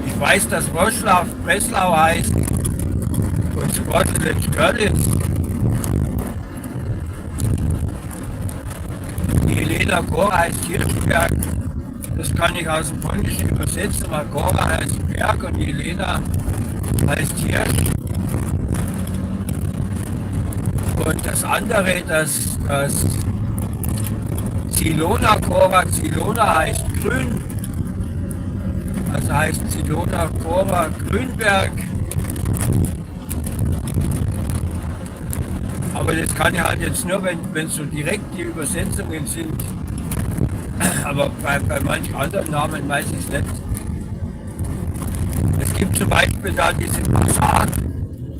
Ich weiß, dass Wrocław Breslau heißt und Sportlich Görlitz. Die Helena Gora heißt Hirschberg. Das kann ich aus dem Polnischen übersetzen, weil Gora heißt Berg und die Helena heißt Hirsch. Und das andere, das Zielona Gora, Zielona heißt grün, also heißt Zielona Gora Grünberg. Aber das kann ja halt jetzt nur, wenn so direkt die Übersetzungen sind. Aber bei manchen anderen Namen weiß ich es nicht. Es gibt zum Beispiel da diesen Passat.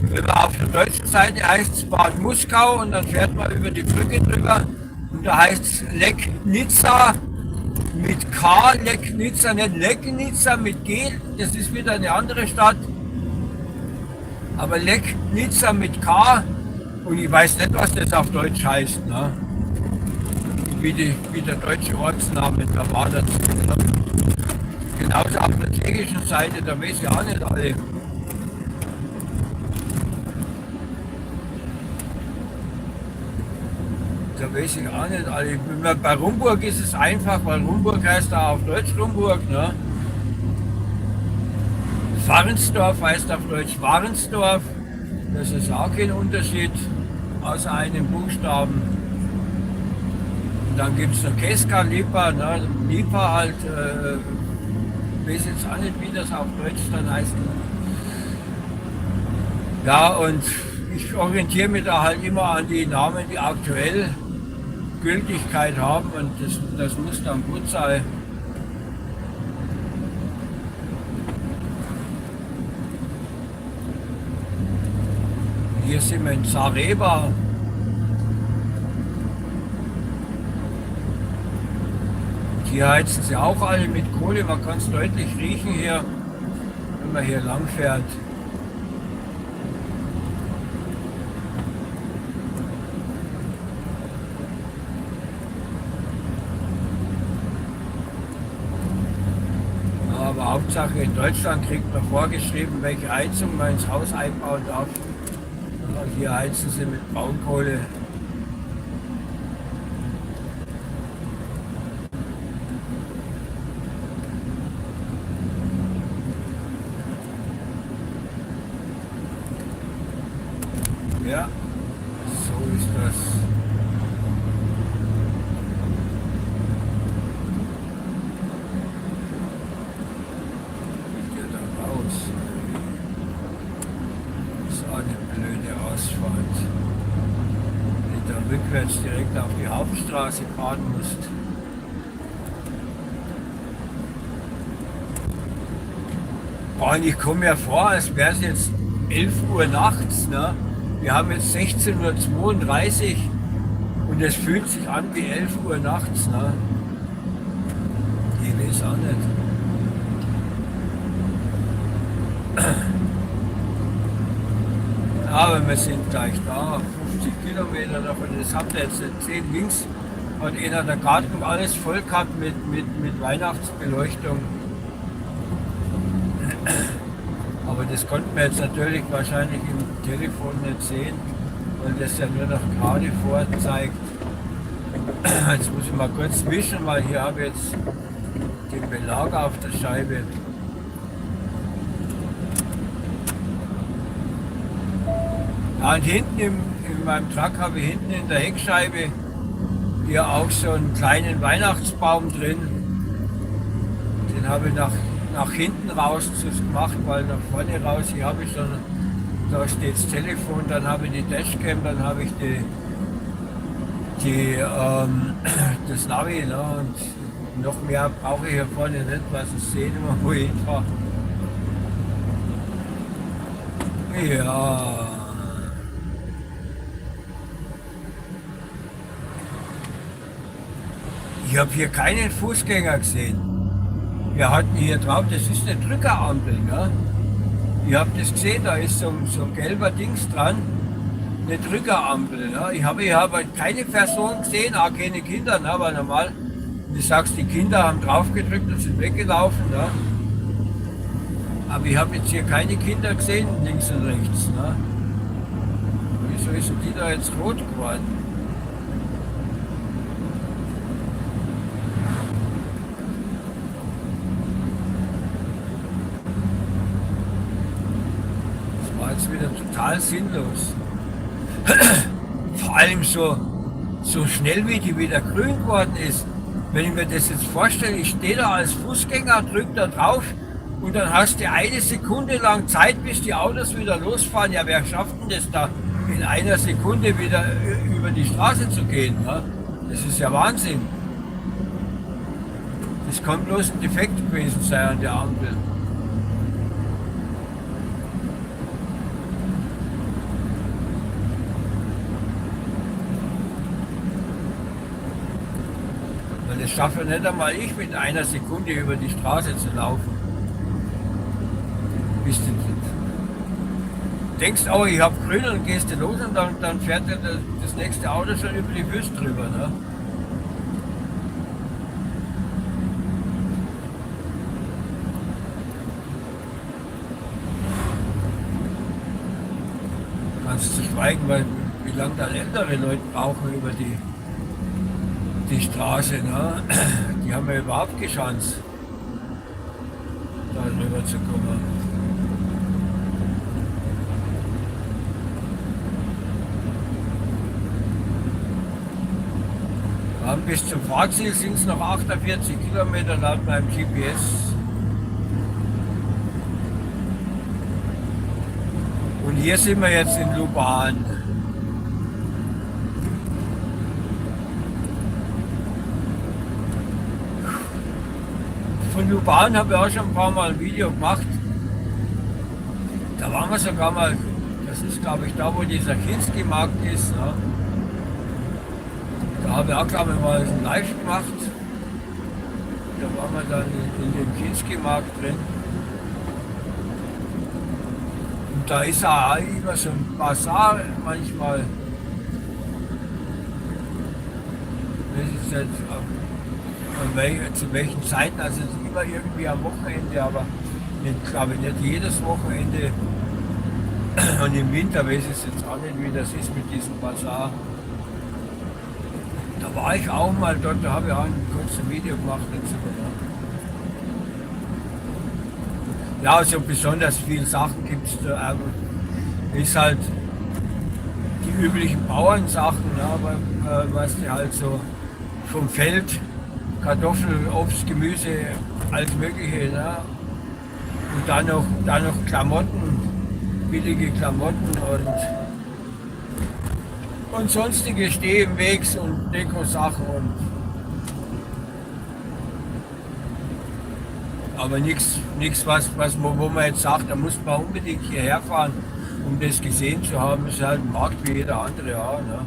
Wenn man auf der deutschen Seite heißt es Bad Muskau und dann fährt man über die Brücke drüber und da heißt es Legnica mit K, Legnica, nicht Legnica mit G, das ist wieder eine andere Stadt. Aber Legnica mit K und ich weiß nicht, was das auf Deutsch heißt. Ne? wie der deutsche Ortsname da war dazu. Ne? Genauso auf der tschechischen Seite, da weiß ich auch nicht alle. Da weiß ich auch nicht alle. Bei Rumburg ist es einfach, weil Rumburg heißt da auf Deutsch Rumburg. Ne? Warnsdorf heißt auf Deutsch Warnsdorf. Das ist auch kein Unterschied, außer einem Buchstaben. Und dann gibt es noch Keska, Lipa, ne? Lipa halt, weiß jetzt auch nicht, wie das auf Deutsch dann heißt. Ja, und ich orientiere mich da halt immer an die Namen, die aktuell Gültigkeit haben, und das muss dann gut sein. Hier sind wir in Zareba. Hier heizen sie auch alle mit Kohle. Man kann es deutlich riechen hier, wenn man hier lang fährt. Aber Hauptsache in Deutschland kriegt man vorgeschrieben, welche Heizung man ins Haus einbauen darf. Hier heizen sie mit Braunkohle. Ja, so ist das. Hier da raus. Das ist auch eine blöde Ausfahrt. Wenn du da rückwärts direkt auf die Hauptstraße fahren musst. Boah, und ich komme mir vor, als wäre es jetzt 11 Uhr nachts. Ne? Wir haben jetzt 16:32 Uhr und es fühlt sich an wie 11 Uhr nachts. Ne? Ich weiß auch nicht. Aber wir sind gleich da, 50 Kilometer davon. Das habt ihr jetzt gesehen. Links hat einer der Garten alles voll gehabt mit Weihnachtsbeleuchtung. Aber das konnten wir jetzt natürlich wahrscheinlich im Telefon nicht sehen, weil das ja nur noch gerade vorzeigt. Jetzt muss ich mal kurz wischen, weil hier habe ich jetzt den Belag auf der Scheibe. Ja, und hinten in meinem Truck habe ich hinten in der Heckscheibe hier auch so einen kleinen Weihnachtsbaum drin. Den habe ich nach hinten raus gemacht, weil nach vorne raus, hier habe ich dann, da steht das Telefon, dann habe ich die Dashcam, dann habe ich das Navi, ne, und noch mehr brauche ich hier vorne nicht, was ich sehe immer, wo ich hinfahre. Ja. Ich habe hier keinen Fußgänger gesehen. Wir hatten hier drauf, das ist eine Drückerampel. Ne? Ihr habt das gesehen, da ist so ein gelber Dings dran, eine Drückerampel. Ne? Ich habe keine Person gesehen, auch keine Kinder, ne? Aber normal, du sagst, die Kinder haben drauf gedrückt und sind weggelaufen. Ne? Aber ich habe jetzt hier keine Kinder gesehen, links und rechts. Ne? Wieso ist denn die da jetzt rot geworden? Wieder total sinnlos. Vor allem so schnell wie die wieder grün geworden ist. Wenn ich mir das jetzt vorstelle, ich stehe da als Fußgänger, drücke da drauf und dann hast du eine Sekunde lang Zeit, bis die Autos wieder losfahren. Ja, wer schafft denn das da in einer Sekunde wieder über die Straße zu gehen? Ne? Das ist ja Wahnsinn. Das kann bloß ein Defekt gewesen sein an der Ampel. Das schaffe nicht einmal ich, mit einer Sekunde über die Straße zu laufen. Bis du denkst, oh, ich habe grün, und gehst du los und dann fährt das nächste Auto schon über die Füße drüber. Ne? Ganz zu schweigen, weil wie lange dann ältere Leute brauchen über die Straße. Ne? Die haben ja überhaupt keine Chance, da rüber zu kommen. Bis zum Fahrziel sind es noch 48 Kilometer laut meinem GPS. Und hier sind wir jetzt in Luban. Von Luban habe ich auch schon ein paar Mal ein Video gemacht. Da waren wir sogar mal, das ist glaube ich da, wo dieser Kinski-Markt ist. Ne? Da habe ich auch, glaube ich, mal ein Live gemacht. Da waren wir dann in dem Kinski-Markt drin. Und da ist auch immer so ein Bazar manchmal. Das ist jetzt, zu welchen Zeiten, also immer irgendwie am Wochenende, aber nicht, glaube ich, nicht jedes Wochenende. Und im Winter weiß ich jetzt auch nicht, wie das ist mit diesem Bazar. Da war ich auch mal dort, da habe ich auch ein kurzes Video gemacht dazu. Ja, also besonders viele Sachen gibt es da. Ist halt die üblichen Bauernsachen, ne, was die halt so vom Feld, Kartoffeln, Obst, Gemüse, alles Mögliche. Ne? Und dann noch Klamotten, billige Klamotten und sonstige Steh im Wegs und Deko-Sachen. Aber nichts, wo man jetzt sagt, da muss man unbedingt hierher fahren, um das gesehen zu haben. Es ist halt ein Markt wie jeder andere auch. Ne?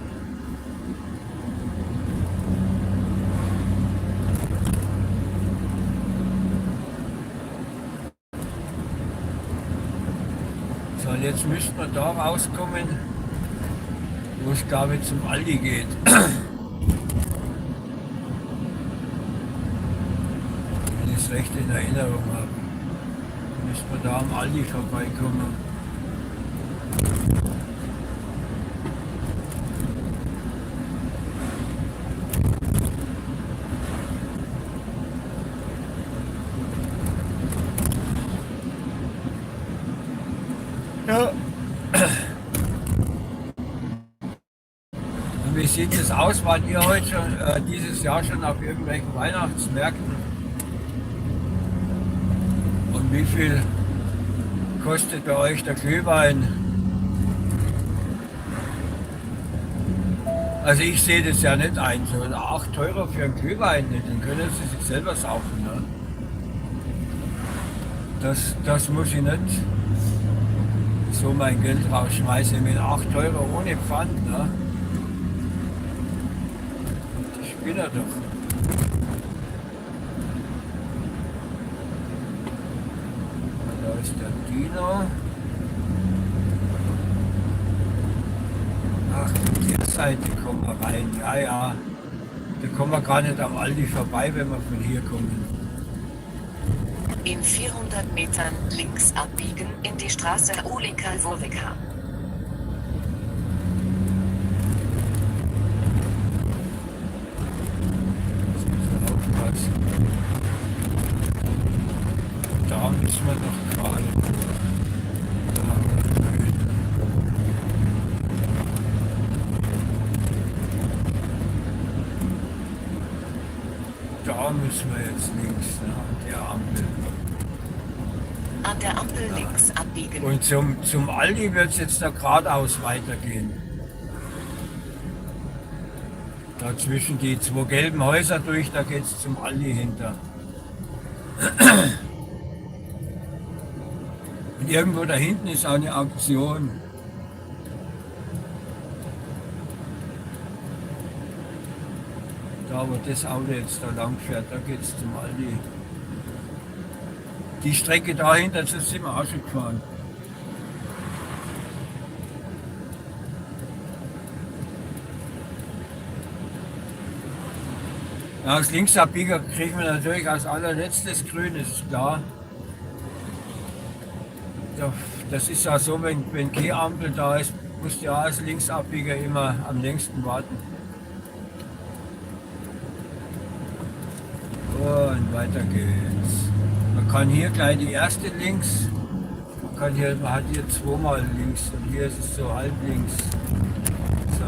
So, und jetzt müssten wir da rauskommen, wo es glaube ich zum Aldi geht. Wenn ich es recht in Erinnerung habe. Müssten wir da am Aldi vorbeikommen. Ja. Und wie sieht es aus? Wart ihr heute schon, dieses Jahr schon auf irgendwelchen Weihnachtsmärkten? Und wie viel kostet bei euch der Glühwein? Also ich sehe das ja nicht ein, so 8 Euro für einen Glühwein, den können Sie sich selber saufen. Ne? Das muss ich nicht so mein Geld rausschmeißen mit 8 Euro ohne Pfand. Ne? Ich bin ja doch. Da ist der Dino. Ach, von der Seite kommen wir rein. Ja, ja. Da kommen wir gar nicht am Aldi vorbei, wenn wir von hier kommen. In 400 Metern links abbiegen in die Straße Ulika Lwowica. Jetzt müssen wir aufpassen. Da müssen wir doch gerade. Da haben wir den Müll. Da müssen wir jetzt links, ne, an der Ampel. An der Ampel links abbiegen. Und zum Aldi wird es jetzt da geradeaus weitergehen. Da zwischen die 2 gelben Häuser durch, da geht es zum Aldi hinter. Und irgendwo da hinten ist auch eine Auktion. Da, wo das Auto jetzt da lang fährt, da geht es zum Aldi. Die Strecke dahinter, das sind wir auch schon gefahren. Ja, als Linksabbieger kriegen wir natürlich als allerletztes Grün, das ist klar. Das ist ja so, wenn keine Ampel da ist, musst ja als Linksabbieger immer am längsten warten. Und weiter geht's. Man kann hier gleich die erste links, man hat hier zweimal links und hier ist es so halb links. So.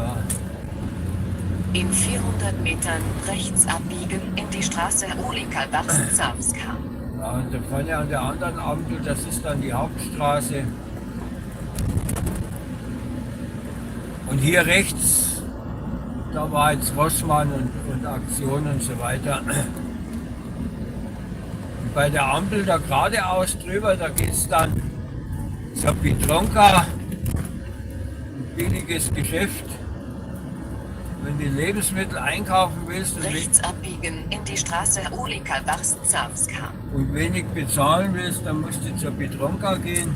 In 400 Metern rechts abbiegen in die Straße Ulikalbachs-Zawska. Ja, und da vorne an der anderen Ampel, das ist dann die Hauptstraße. Und hier rechts, da war jetzt Rossmann und Aktion und so weiter. Und bei der Ampel da geradeaus drüber, da geht es dann zur Petronka, ein billiges Geschäft. Wenn du Lebensmittel einkaufen willst Rechts abbiegen in die Straße Ulikalbachs-Zawska. und wenig bezahlen willst, dann musst du zur Petronka gehen.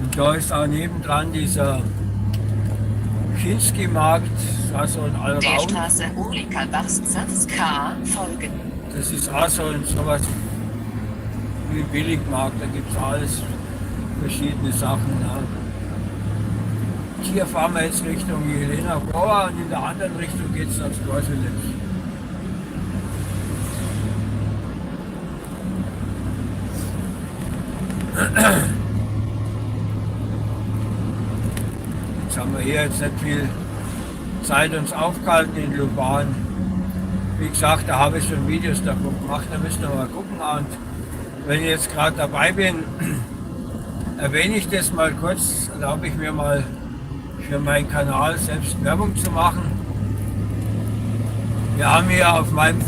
Und da ist auch nebendran dieser Kinski-Markt, also ein Der Allraum. Straße Ulikalbachs-Zawska folgen. Das ist auch so sowas wie ein Billigmarkt, da gibt es alles verschiedene Sachen. Ja. Hier fahren wir jetzt Richtung Jelena Góra und in der anderen Richtung geht es nach Gorzelec. Jetzt haben wir hier jetzt nicht viel Zeit uns aufgehalten in Luban. Wie gesagt, da habe ich schon Videos davon gemacht, da müsst ihr mal gucken. Und wenn ich jetzt gerade dabei bin, erwähne ich das mal kurz, erlaube ich mir mal für meinen Kanal selbst Werbung zu machen. Wir haben hier auf meinem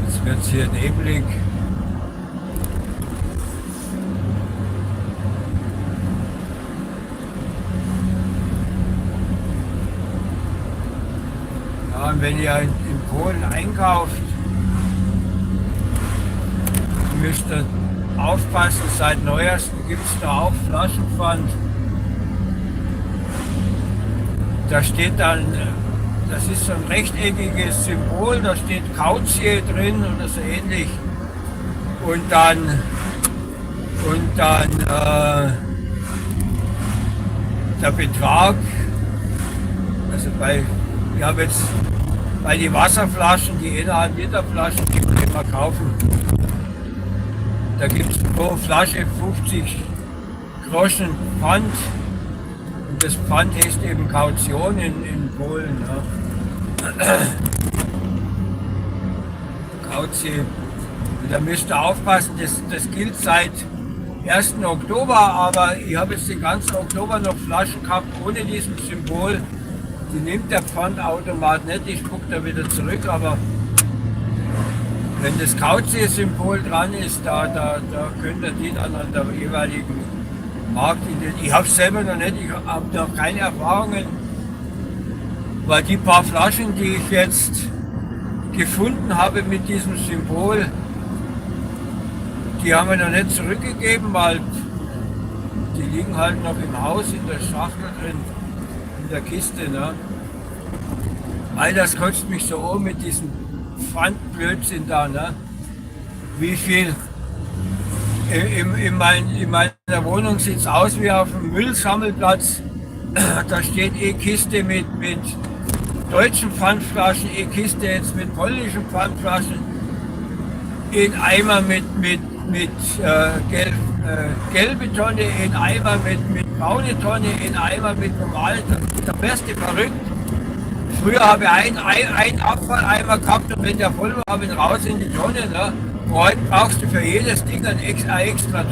jetzt wird es hier neblig. Ja, und wenn ihr in Polen einkauft, müsst ihr aufpassen, seit neuestem gibt es da auch Flaschenpfand. Da steht dann, das ist so ein rechteckiges Symbol, da steht Kautie drin oder so ähnlich. Und dann der Betrag, also ich habe jetzt bei den Wasserflaschen, die 1,5 Liter Flaschen, die wir immer kaufen, da gibt es pro Flasche 50 Groschen Pfand. Und das Pfand heißt eben Kaution in Polen. Ja. Kaution. Und da müsst ihr aufpassen, das gilt seit 1. Oktober, aber ich habe jetzt den ganzen Oktober noch Flaschen gehabt ohne diesen Symbol. Die nimmt der Pfandautomat nicht, die spuckt er wieder zurück, aber wenn das Kautie-Symbol dran ist, da könnt ihr die dann an der jeweiligen Markt. Ich habe es selber noch nicht, ich habe noch keine Erfahrungen, weil die paar Flaschen, die ich jetzt gefunden habe mit diesem Symbol, die haben wir noch nicht zurückgegeben, weil die liegen halt noch im Haus in der Schachtel drin, in der Kiste. Ne? All das kotzt mich so um mit diesem Pfandblödsinn da. Ne? Wie viel in meiner Wohnung sieht es aus wie auf einem Müllsammelplatz. Da steht Kiste mit deutschen Pfandflaschen, Kiste jetzt mit polnischen Pfandflaschen, in Eimer mit gelbe Tonne, in Eimer mit braune Tonne, in Eimer mit normalen. Da wärst du verrückt. Früher habe ich einen Abfalleimer gehabt und wenn der voll war, habe ich ihn raus in die Tonne. Ne? Heute brauchst du für jedes Ding eine extra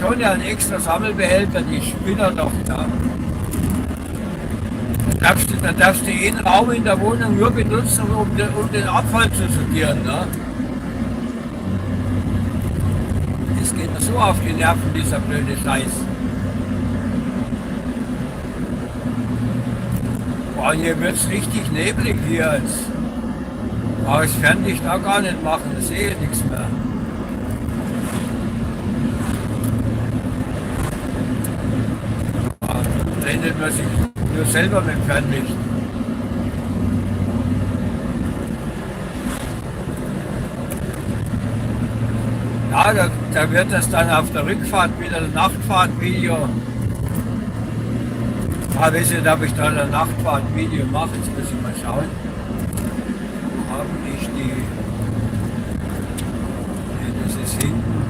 Tonne, einen extra Sammelbehälter, die Spinner doch da. Da darfst du einen Raum in der Wohnung nur benutzen, um den Abfall zu sortieren. Ne? Das geht mir so auf die Nerven, dieser blöde Scheiß. Boah, hier wird es richtig neblig hier jetzt. Aber das Fernlicht auch gar nicht machen, ich sehe nichts mehr. blendet man sich nur selber mit dem Fernlicht. Ja, da wird das dann auf der Rückfahrt wieder ein Nachtfahrtvideo. Ich weiß nicht, ob ich da ein Nachtfahrtvideo mache, jetzt muss ich mal schauen. Habe ich die. Nee, das ist hinten.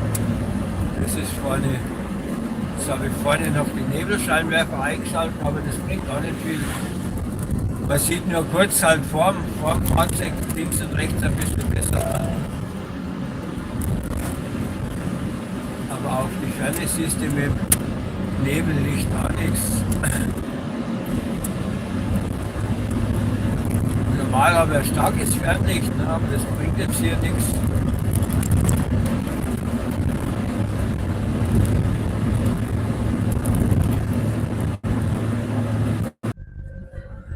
Das ist vorne. Jetzt habe ich vorne noch die Nebelscheinwerfer eingeschaltet, aber das bringt auch nicht viel. Man sieht nur kurz halt vorm Fahrzeug links und rechts ein bisschen besser an. Aber auf die Ferne siehst du mit Nebellicht auch nichts. Normal habe ich ein starkes Fernlicht, ne, aber das bringt jetzt hier nichts.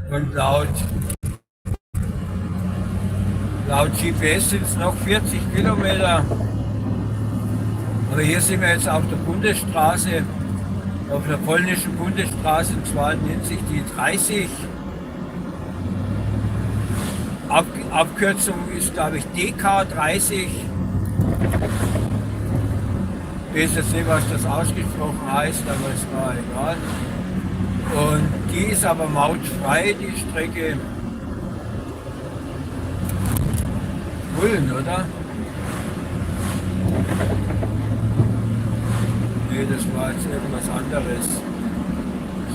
Und laut GPS sind es noch 40 Kilometer. Aber hier sind wir jetzt auf der Bundesstraße, auf der polnischen Bundesstraße, und zwar nennt sich die 30. Abkürzung ist, glaube ich, DK 30. Ich weiß jetzt nicht, was das ausgesprochen heißt, aber es war egal. Und die ist aber mautfrei, die Strecke. Ulm, oder? Nee, das war jetzt irgendwas anderes.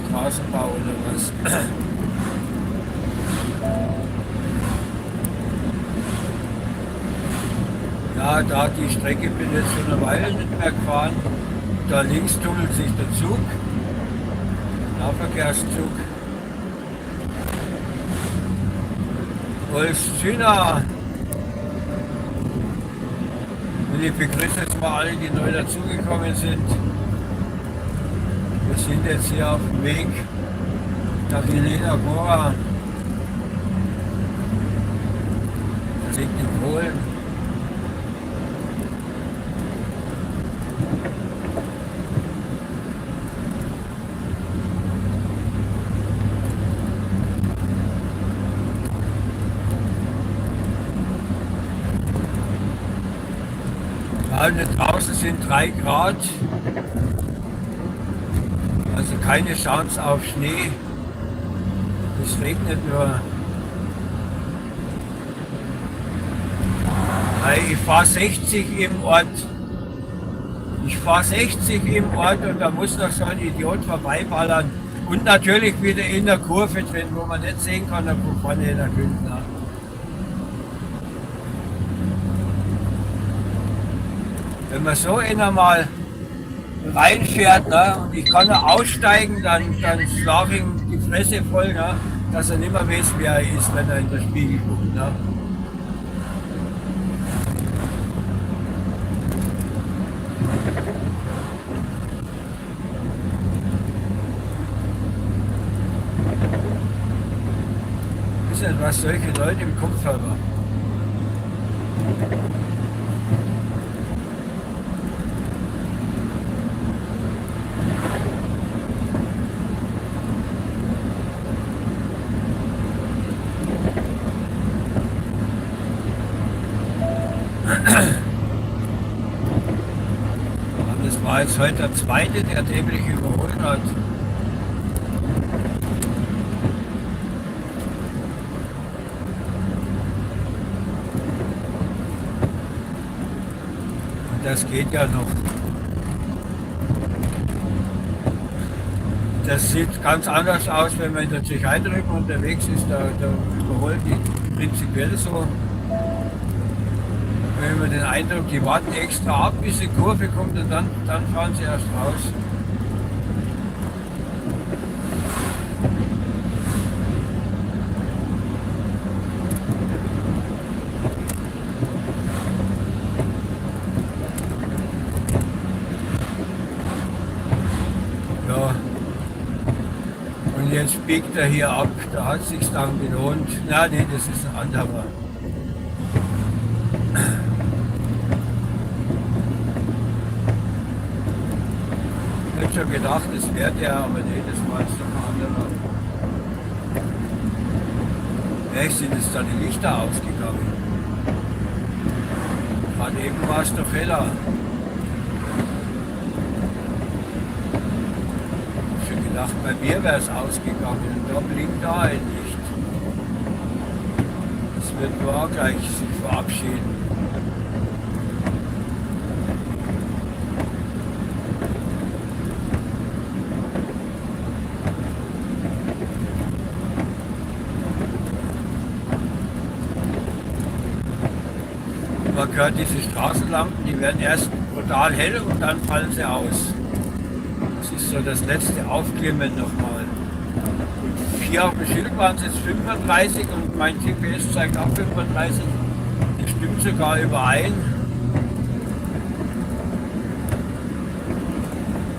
Straßenbau oder was. Ja, da die Strecke bin ich jetzt schon eine Weile nicht mehr gefahren. Da links tunnelt sich der Zug. Nahverkehrszug. Olsztyna. Und ich begrüße jetzt mal alle, die neu dazugekommen sind. Wir sind jetzt hier auf dem Weg nach Jelena Góra. Das liegt in Polen. Und draußen sind 3 Grad, also keine Chance auf Schnee. Es regnet nur. Ich fahre 60 im Ort. Ich fahre 60 im Ort und da muss noch so ein Idiot vorbeiballern. Und natürlich wieder in der Kurve drin, wo man nicht sehen kann, wo vorne der Günther. Wenn man so einmal reinfährt, ne, und ich kann nur aussteigen, dann schlage ich ihm die Fresse voll, ne, dass er nicht mehr weiß, wer er ist, wenn er in den Spiegel guckt. Ne. Das ist nicht, was solche Leute im Kopf haben. Das war jetzt heute der zweite, der dämlich überholt hat. Und das geht ja noch. Das sieht ganz anders aus, wenn man in der Tschechei drüben unterwegs ist. Da überholt die prinzipiell so. Wenn man den Eindruck, die warten extra ab, bis die Kurve kommt und dann fahren sie erst raus. Ja. Und jetzt biegt er hier ab, da hat es sich dann gelohnt. Na, nee, das ist ein anderer. gerade schon gedacht, das wäre der, aber nee, das war jetzt doch ein anderer. Echt, sind jetzt da die Lichter ausgegangen? Gerade eben war es doch heller. Ich habe schon gedacht, bei mir wäre es ausgegangen und da blinkt da ein Licht. Das wird wohl auch gleich sich verabschieden. Man hört diese Straßenlampen, die werden erst brutal hell und dann fallen sie aus. Das ist so das letzte Aufklimmen nochmal. Und hier auf dem Schild waren es jetzt 35 und mein GPS zeigt auch 35. Das stimmt sogar überein.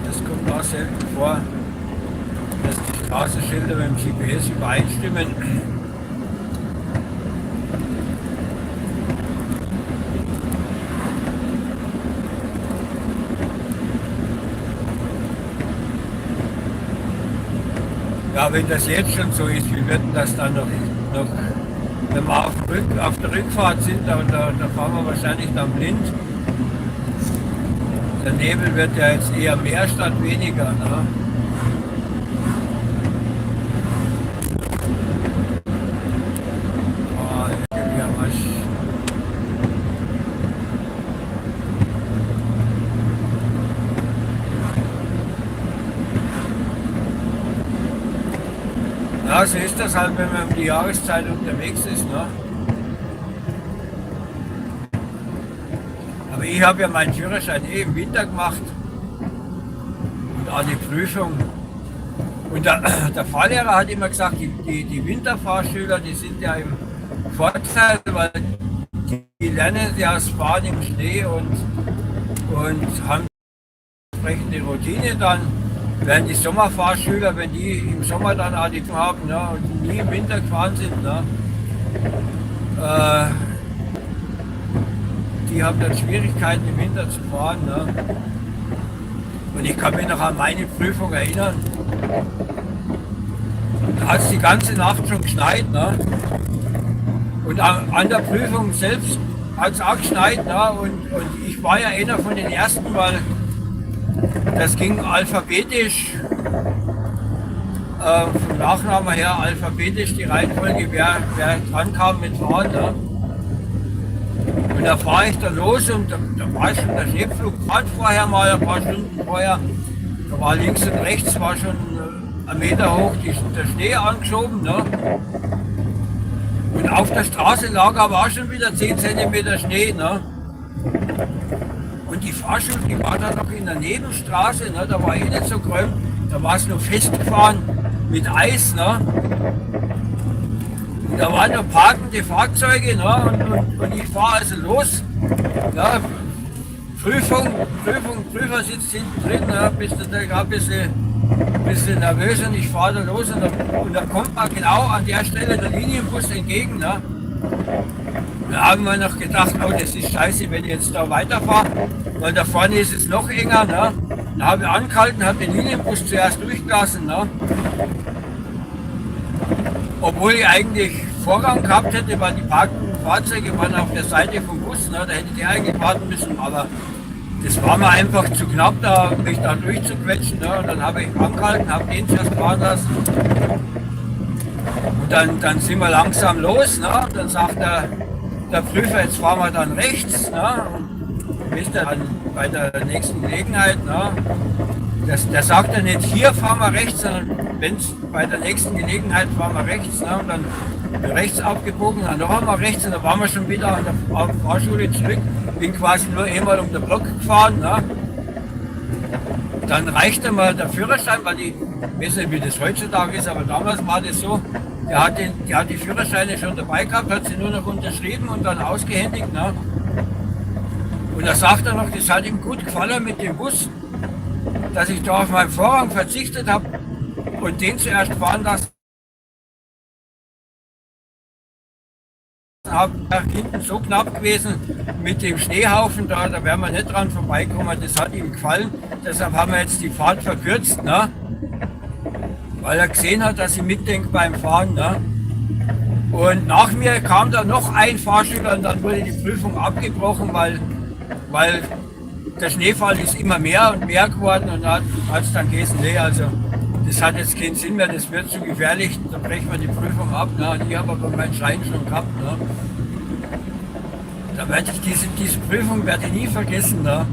Das kommt auch selten vor, dass die Straßenschilder mit dem GPS übereinstimmen. Ja, wenn das jetzt schon so ist, wie wird denn das dann noch wenn wir auf der Rückfahrt sind, da fahren wir wahrscheinlich dann blind. Der Nebel wird ja jetzt eher mehr statt weniger. Ne? Oh, ja, was. Ja, so ist das halt, wenn man um die Jahreszeit unterwegs ist. Ne? Aber ich habe ja meinen Führerschein im Winter gemacht und auch die Prüfung. Und der Fahrlehrer hat immer gesagt, die Winterfahrschüler, die sind ja im Vorteil, weil die lernen ja das Fahren im Schnee und haben entsprechende Routine dann. Während die Sommerfahrschüler, wenn die im Sommer dann Addition haben, ne, und nie im Winter gefahren sind, ne, die haben dann Schwierigkeiten im Winter zu fahren. Ne. Und ich kann mich noch an meine Prüfung erinnern. Da hat es die ganze Nacht schon geschneit. Ne. Und an der Prüfung selbst hat es auch geschneit. Ne. Und ich war ja einer von den Ersten, weil das ging alphabetisch, vom Nachnamen her alphabetisch die Reihenfolge, wer dran kam mit Fahren. Ne? Und da fahre ich dann los und da war schon der Schneepflug gerade vorher mal, ein paar Stunden vorher. Da war links und rechts war schon 1 Meter hoch der Schnee angeschoben. Ne? Und auf der Straße lag aber auch schon wieder 10 cm Schnee. Ne? Und die Fahrschule, die war dann noch in der Nebenstraße, ne? Da war nicht so grün, da war es noch festgefahren mit Eis. Ne? Und da waren noch parkende Fahrzeuge, ne? Und ich fahre also los. Ja, Prüfer sitzt hinten drin, ne? Bist du da gerade ein bisschen nervös und ich fahre da los und da kommt man genau an der Stelle der Linienbus entgegen. Ne? Da haben wir noch gedacht, oh, das ist scheiße, wenn ich jetzt da weiterfahre, weil da vorne ist es noch enger. Ne? Da habe ich angehalten, habe den Linienbus zuerst durchgelassen. Ne? Obwohl ich eigentlich Vorrang gehabt hätte, weil die parkenden Fahrzeuge waren auf der Seite vom Bus. Ne? Da hätte ich eigentlich warten müssen, aber das war mir einfach zu knapp, mich da durchzuquetschen. Ne? Und dann habe ich angehalten, habe den zuerst fahren lassen. Und dann sind wir langsam los. Ne? Dann sagt der Prüfer, jetzt fahren wir dann rechts. Ne? Und wisst ihr, bei der nächsten Gelegenheit, ne? Der sagt ja nicht, hier fahren wir rechts, sondern wenn's bei der nächsten Gelegenheit fahren wir rechts. Ne? Und dann rechts abgebogen, dann noch einmal rechts und dann waren wir schon wieder an der Fahrschule zurück. Bin quasi nur einmal um den Block gefahren. Ne? Dann reichte mal der Führerschein, weil ich weiß nicht, wie das heutzutage ist, aber damals war das so. Der hat die Führerscheine schon dabei gehabt, hat sie nur noch unterschrieben und dann ausgehändigt. Ne? Und da sagt er noch, das hat ihm gut gefallen mit dem Bus, dass ich da auf meinen Vorrang verzichtet habe und den zuerst fahren lassen. habe, hinten so knapp gewesen mit dem Schneehaufen da, da wären wir nicht dran vorbeikommen, das hat ihm gefallen, deshalb haben wir jetzt die Fahrt verkürzt, ne? Weil er gesehen hat, dass ich mitdenke beim Fahren. Ne? Und nach mir kam da noch ein Fahrschüler und dann wurde die Prüfung abgebrochen, weil der Schneefall ist immer mehr und mehr geworden und hat es dann geheißen, nee, also das hat jetzt keinen Sinn mehr, das wird zu gefährlich, da brechen wir die Prüfung ab. Ne? Und ich habe aber meinen Schein schon gehabt. Ne? Da werde ich diese Prüfung werde ich nie vergessen. Ne?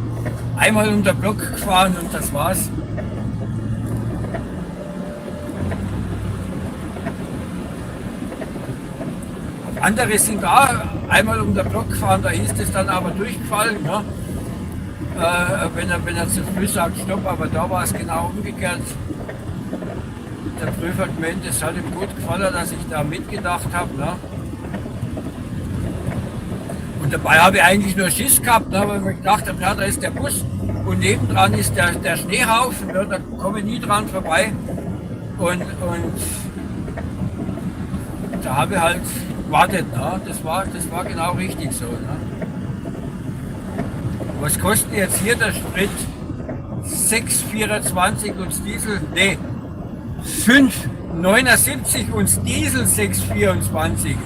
Einmal um den Block gefahren und das war's. Andere sind da einmal um den Block gefahren, da hieß es dann aber durchgefallen. Ne? Wenn er zu früh sagt, stopp, aber da war es genau umgekehrt. Der Prüfer hat gemeint, es hat ihm gut gefallen, dass ich da mitgedacht habe. Ne? Und dabei habe ich eigentlich nur Schiss gehabt, ne? Weil ich mir gedacht habe, ja, da ist der Bus und nebendran ist der Schneehaufen, ne? Da komme ich nie dran vorbei. Und da habe ich halt gewartet, ne? Das war genau richtig so. Ne? Was kostet jetzt hier der Sprit? 6,24 und das Diesel, nee, 5,79 und das Diesel 6,24.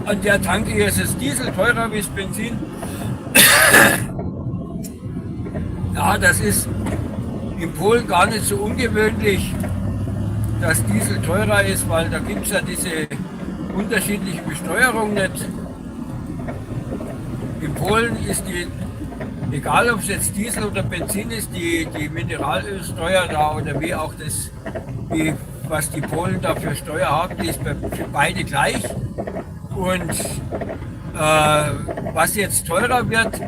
An der Tanke hier ist das Diesel teurer wie das Benzin. Ja, das ist in Polen gar nicht so ungewöhnlich, dass Diesel teurer ist, weil da gibt es ja diese unterschiedliche Besteuerung nicht. In Polen ist egal ob es jetzt Diesel oder Benzin ist, die Mineralölsteuer da oder wie auch das, was die Polen da für Steuer haben, die ist für beide gleich. Und was jetzt teurer wird,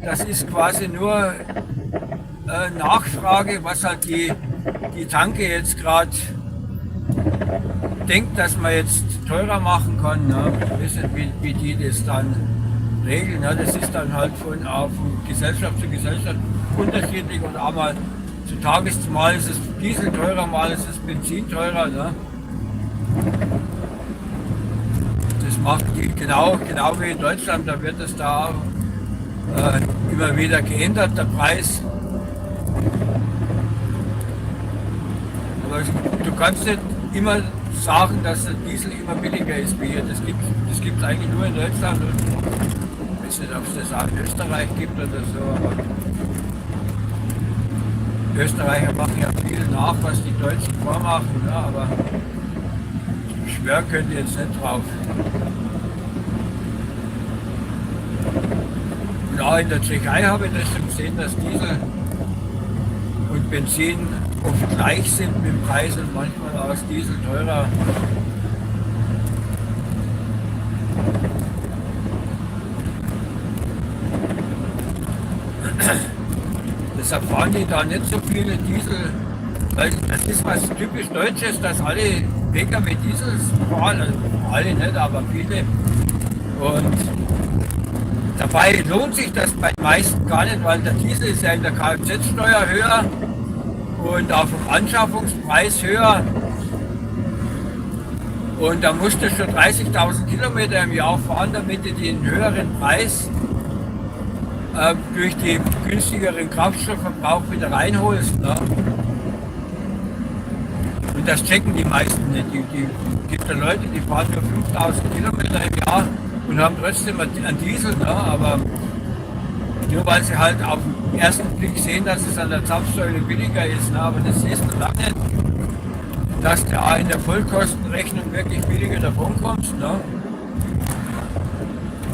das ist quasi nur Nachfrage, was halt die Tanke jetzt gerade denkt, dass man jetzt teurer machen kann. Ne? Ich weiß nicht, wie die das dann regeln. Ne? Das ist dann halt von Gesellschaft zu Gesellschaft unterschiedlich und einmal zu Tages mal ist es Diesel teurer, mal ist es Benzin teurer. Ne? Das macht die genau wie in Deutschland, da wird es da immer wieder geändert, der Preis. Aber du kannst nicht immer sagen, dass der Diesel immer billiger ist wie hier. Das gibt es eigentlich nur in Deutschland. Und ich weiß nicht, ob es das auch in Österreich gibt oder so. Aber die Österreicher machen ja viel nach, was die Deutschen vormachen. Ja, aber schwören könnt ihr jetzt nicht drauf. Und auch in der Tschechei habe ich das schon gesehen, dass Diesel und Benzin oft gleich sind mit dem Preis und manchmal auch das Diesel teurer. Deshalb fahren die da nicht so viele Diesel, weil das ist was typisch Deutsches, dass alle Pkw Diesel fahren, also alle nicht, aber viele. Und dabei lohnt sich das bei den meisten gar nicht, weil der Diesel ist ja in der Kfz-Steuer höher und auch vom Anschaffungspreis höher. Und da musst du schon 30.000 Kilometer im Jahr fahren, damit du den höheren Preis durch den günstigeren Kraftstoffverbrauch wieder reinholst. Ne? Und das checken die meisten nicht. Die gibt ja Leute, die fahren nur 5.000 Kilometer im Jahr und haben trotzdem einen Diesel. Ne? Aber nur weil sie halt auf den ersten Blick sehen, dass es an der Zapfsäule billiger ist. Ne? Aber das ist noch lange nicht, dass du in der Vollkostenrechnung wirklich billiger davon kommst. Ne?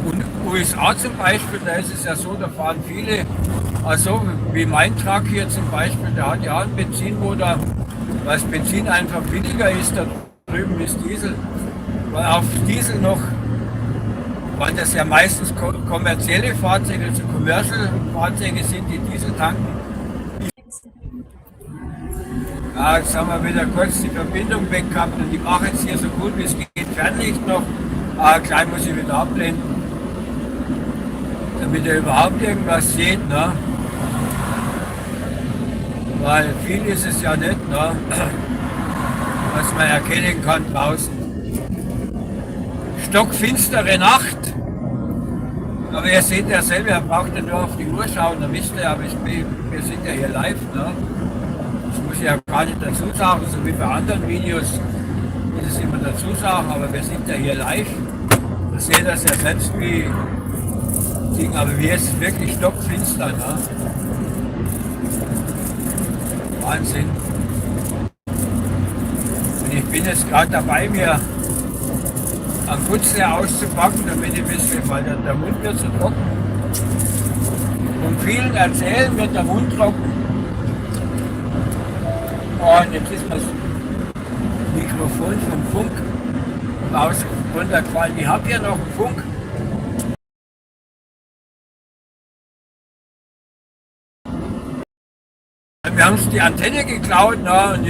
Und USA zum Beispiel, da ist es ja so, da fahren viele, also wie mein Truck hier zum Beispiel, der hat ja einen Benzinmotor, weil das Benzin einfach billiger ist, da drüben ist Diesel, weil auf Diesel noch, weil das ja meistens kommerzielle Fahrzeuge, also Commercial-Fahrzeuge sind, die Diesel tanken. Ja, jetzt haben wir wieder kurz die Verbindung weg gehabt und ich mache jetzt hier so gut wie es geht Fernlicht noch, gleich muss ich wieder abblenden, damit ihr überhaupt irgendwas seht, ne? Weil viel ist es ja nicht, ne? Was man erkennen kann draußen. stockfinstere Nacht. Aber ihr seht ja selber, ihr braucht ja nur auf die Uhr schauen, dann wisst ihr ja, wir sind ja hier live. Ne? Das muss ich ja gar nicht dazu sagen, so wie bei anderen Videos muss ich es immer dazu sagen, aber wir sind ja hier live. Ihr seht das ja selbst wie Ding, aber hier ist es wirklich stockfinster. Ne? Wahnsinn. Und ich bin jetzt gerade dabei, mir einen Putzler auszupacken, damit ich ein bisschen, weil der Mund wird so trocken. Von vielen erzählen wird der Mund trocken. Und jetzt ist das Mikrofon vom Funk runtergefallen. Ich habe hier noch einen Funk. Wir haben uns die Antenne geklaut, ne? Und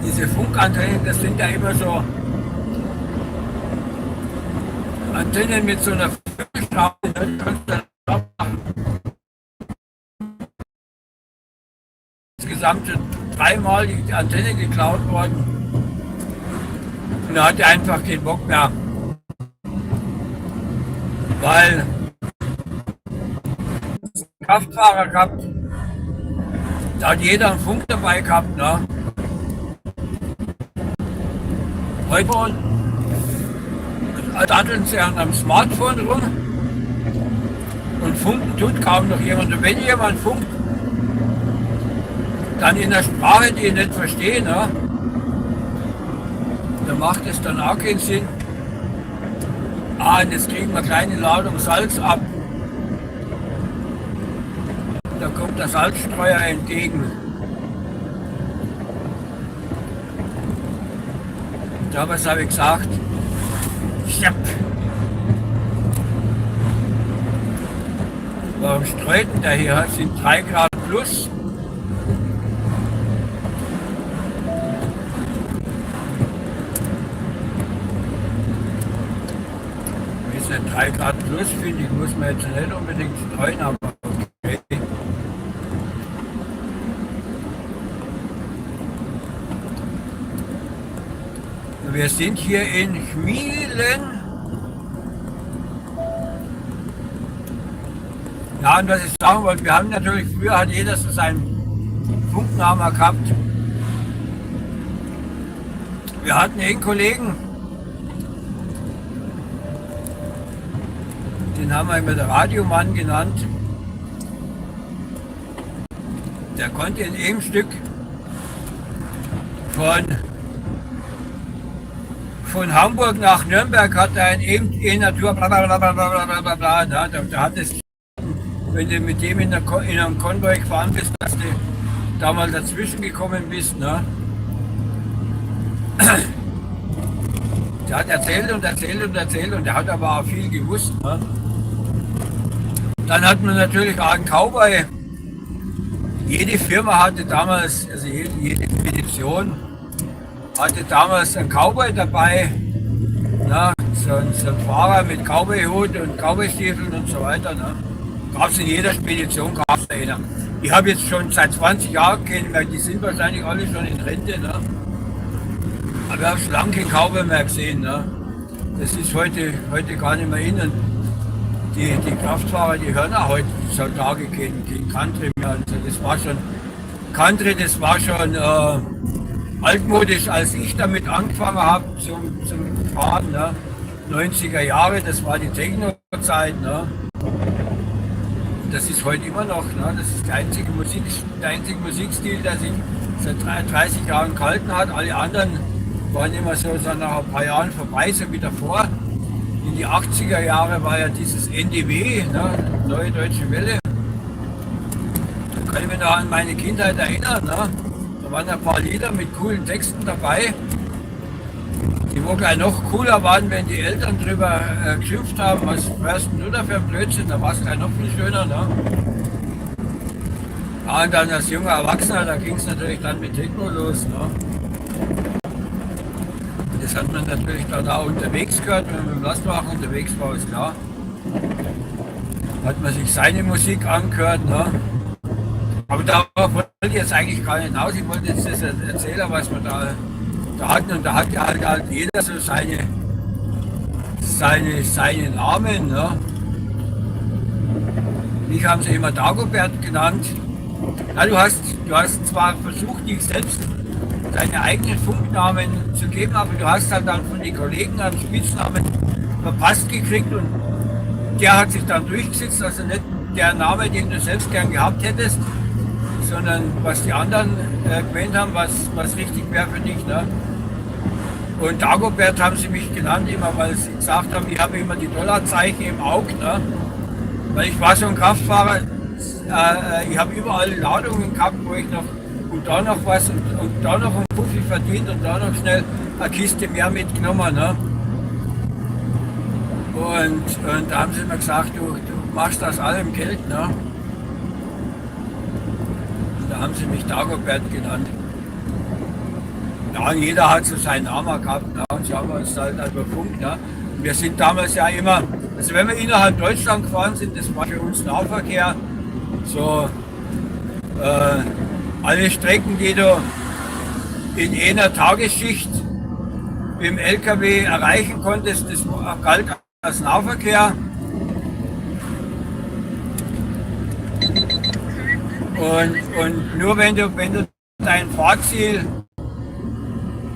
diese Funkantennen, das sind ja immer so Antennen mit so einer Viertelstraße, insgesamt schon 3-mal die Antenne geklaut worden und er hatte einfach keinen Bock mehr, weil Kraftfahrer gehabt, da hat jeder einen Funk dabei gehabt, ne? Heute datteln sie an einem Smartphone rum und funken tut kaum noch jemand. Und wenn jemand funkt, dann in der Sprache, die ich nicht verstehe, ne, dann macht es dann auch keinen Sinn. Und jetzt kriegen wir eine kleine Ladung Salz ab. Da kommt der Salzstreuer entgegen. Ja, was habe ich gesagt? Stopp. Warum streut denn der hier? Es sind 3 Grad plus. Ist ja 3 Grad plus, finde ich, muss man jetzt nicht unbedingt streuen, aber okay. Wir sind hier in Schmielen. Ja, und was ich sagen wollte, wir haben natürlich, früher hat jeder so seinen Funkname gehabt. Wir hatten einen Kollegen, den haben wir immer der Radiomann genannt. Der konnte in einem Stück von Hamburg nach Nürnberg hat er in Natur bla bla bla bla bla bla bla. Da hat es, wenn du mit dem in einem Konvoi gefahren bist, dass du da mal dazwischen gekommen bist. Ne? Der hat erzählt und erzählt und erzählt und der hat aber auch viel gewusst. Ne? Dann hat man natürlich auch einen Cowboy. Jede Firma hatte damals, also jede Spedition hatte damals einen Cowboy dabei, na, so ein Fahrer mit Cowboyhut und Cowboystiefeln und so weiter. Ne. Gab es in jeder Spedition, gab es da einer. Ich habe jetzt schon seit 20 Jahren kennengelernt, die sind wahrscheinlich alle schon in Rente. Ne. Aber ich habe schon lange keinen Cowboy mehr gesehen. Ne. Das ist heute gar nicht mehr innen. Die Kraftfahrer, die hören auch heutzutage kein Country mehr. Also das war schon, Country, das war schon altmodisch, als ich damit angefangen habe zum Fahren, ne? 90er Jahre, das war die Techno-Zeit. Ne? Das ist heute immer noch, ne? Das ist der einzige Musikstil, der sich seit 30 Jahren gehalten hat. Alle anderen waren immer so nach ein paar Jahren vorbei, so wie davor. In die 80er Jahre war ja dieses NDW, ne? Neue Deutsche Welle. Da kann ich mich noch an meine Kindheit erinnern. Ne? Da waren ein paar Lieder mit coolen Texten dabei, die wohl gleich noch cooler waren, wenn die Eltern drüber geschimpft haben, was hörst du da für ein Blödsinn, da war es gleich noch viel schöner. Ne? Ja, und dann als junger Erwachsener, da ging es natürlich dann mit Techno los. Ne? Das hat man natürlich dann auch unterwegs gehört, wenn man mit dem Lastwagen unterwegs war, ist klar. Hat man sich seine Musik angehört. Ne? Aber darauf wollte ich jetzt eigentlich gar nicht hinaus. Ich wollte jetzt das erzählen, was wir da hatten. Und da hat ja halt jeder so seinen Namen. Ne? Mich haben sie immer Dagobert genannt. Ja, du hast zwar versucht, dich selbst deine eigenen Funknamen zu geben, aber du hast halt dann von den Kollegen einen Spitznamen verpasst gekriegt und der hat sich dann durchgesetzt, also nicht der Name, den du selbst gern gehabt hättest, sondern was die anderen gewählt haben, was richtig wäre für dich. Ne? Und Dagobert haben sie mich genannt, immer weil sie gesagt haben, ich habe immer die Dollarzeichen im Auge. Ne? Weil ich war so ein Kraftfahrer, ich habe überall Ladungen gehabt, wo ich noch und da noch was und da noch ein Puffi verdient und da noch schnell eine Kiste mehr mitgenommen. Ne? Und da haben sie mir gesagt, du machst aus allem Geld. Ne? Und da haben sie mich Dagobert genannt. Ja, und jeder hat so seinen Namen gehabt. Ne? Und so haben wir uns halt über Funk. Ne? Wir sind damals ja immer, also wenn wir innerhalb Deutschland gefahren sind, das war für uns Nahverkehr, so alle Strecken, die du in einer Tagesschicht mit dem LKW erreichen konntest, das galt als Nahverkehr. Und nur wenn du dein Fahrziel,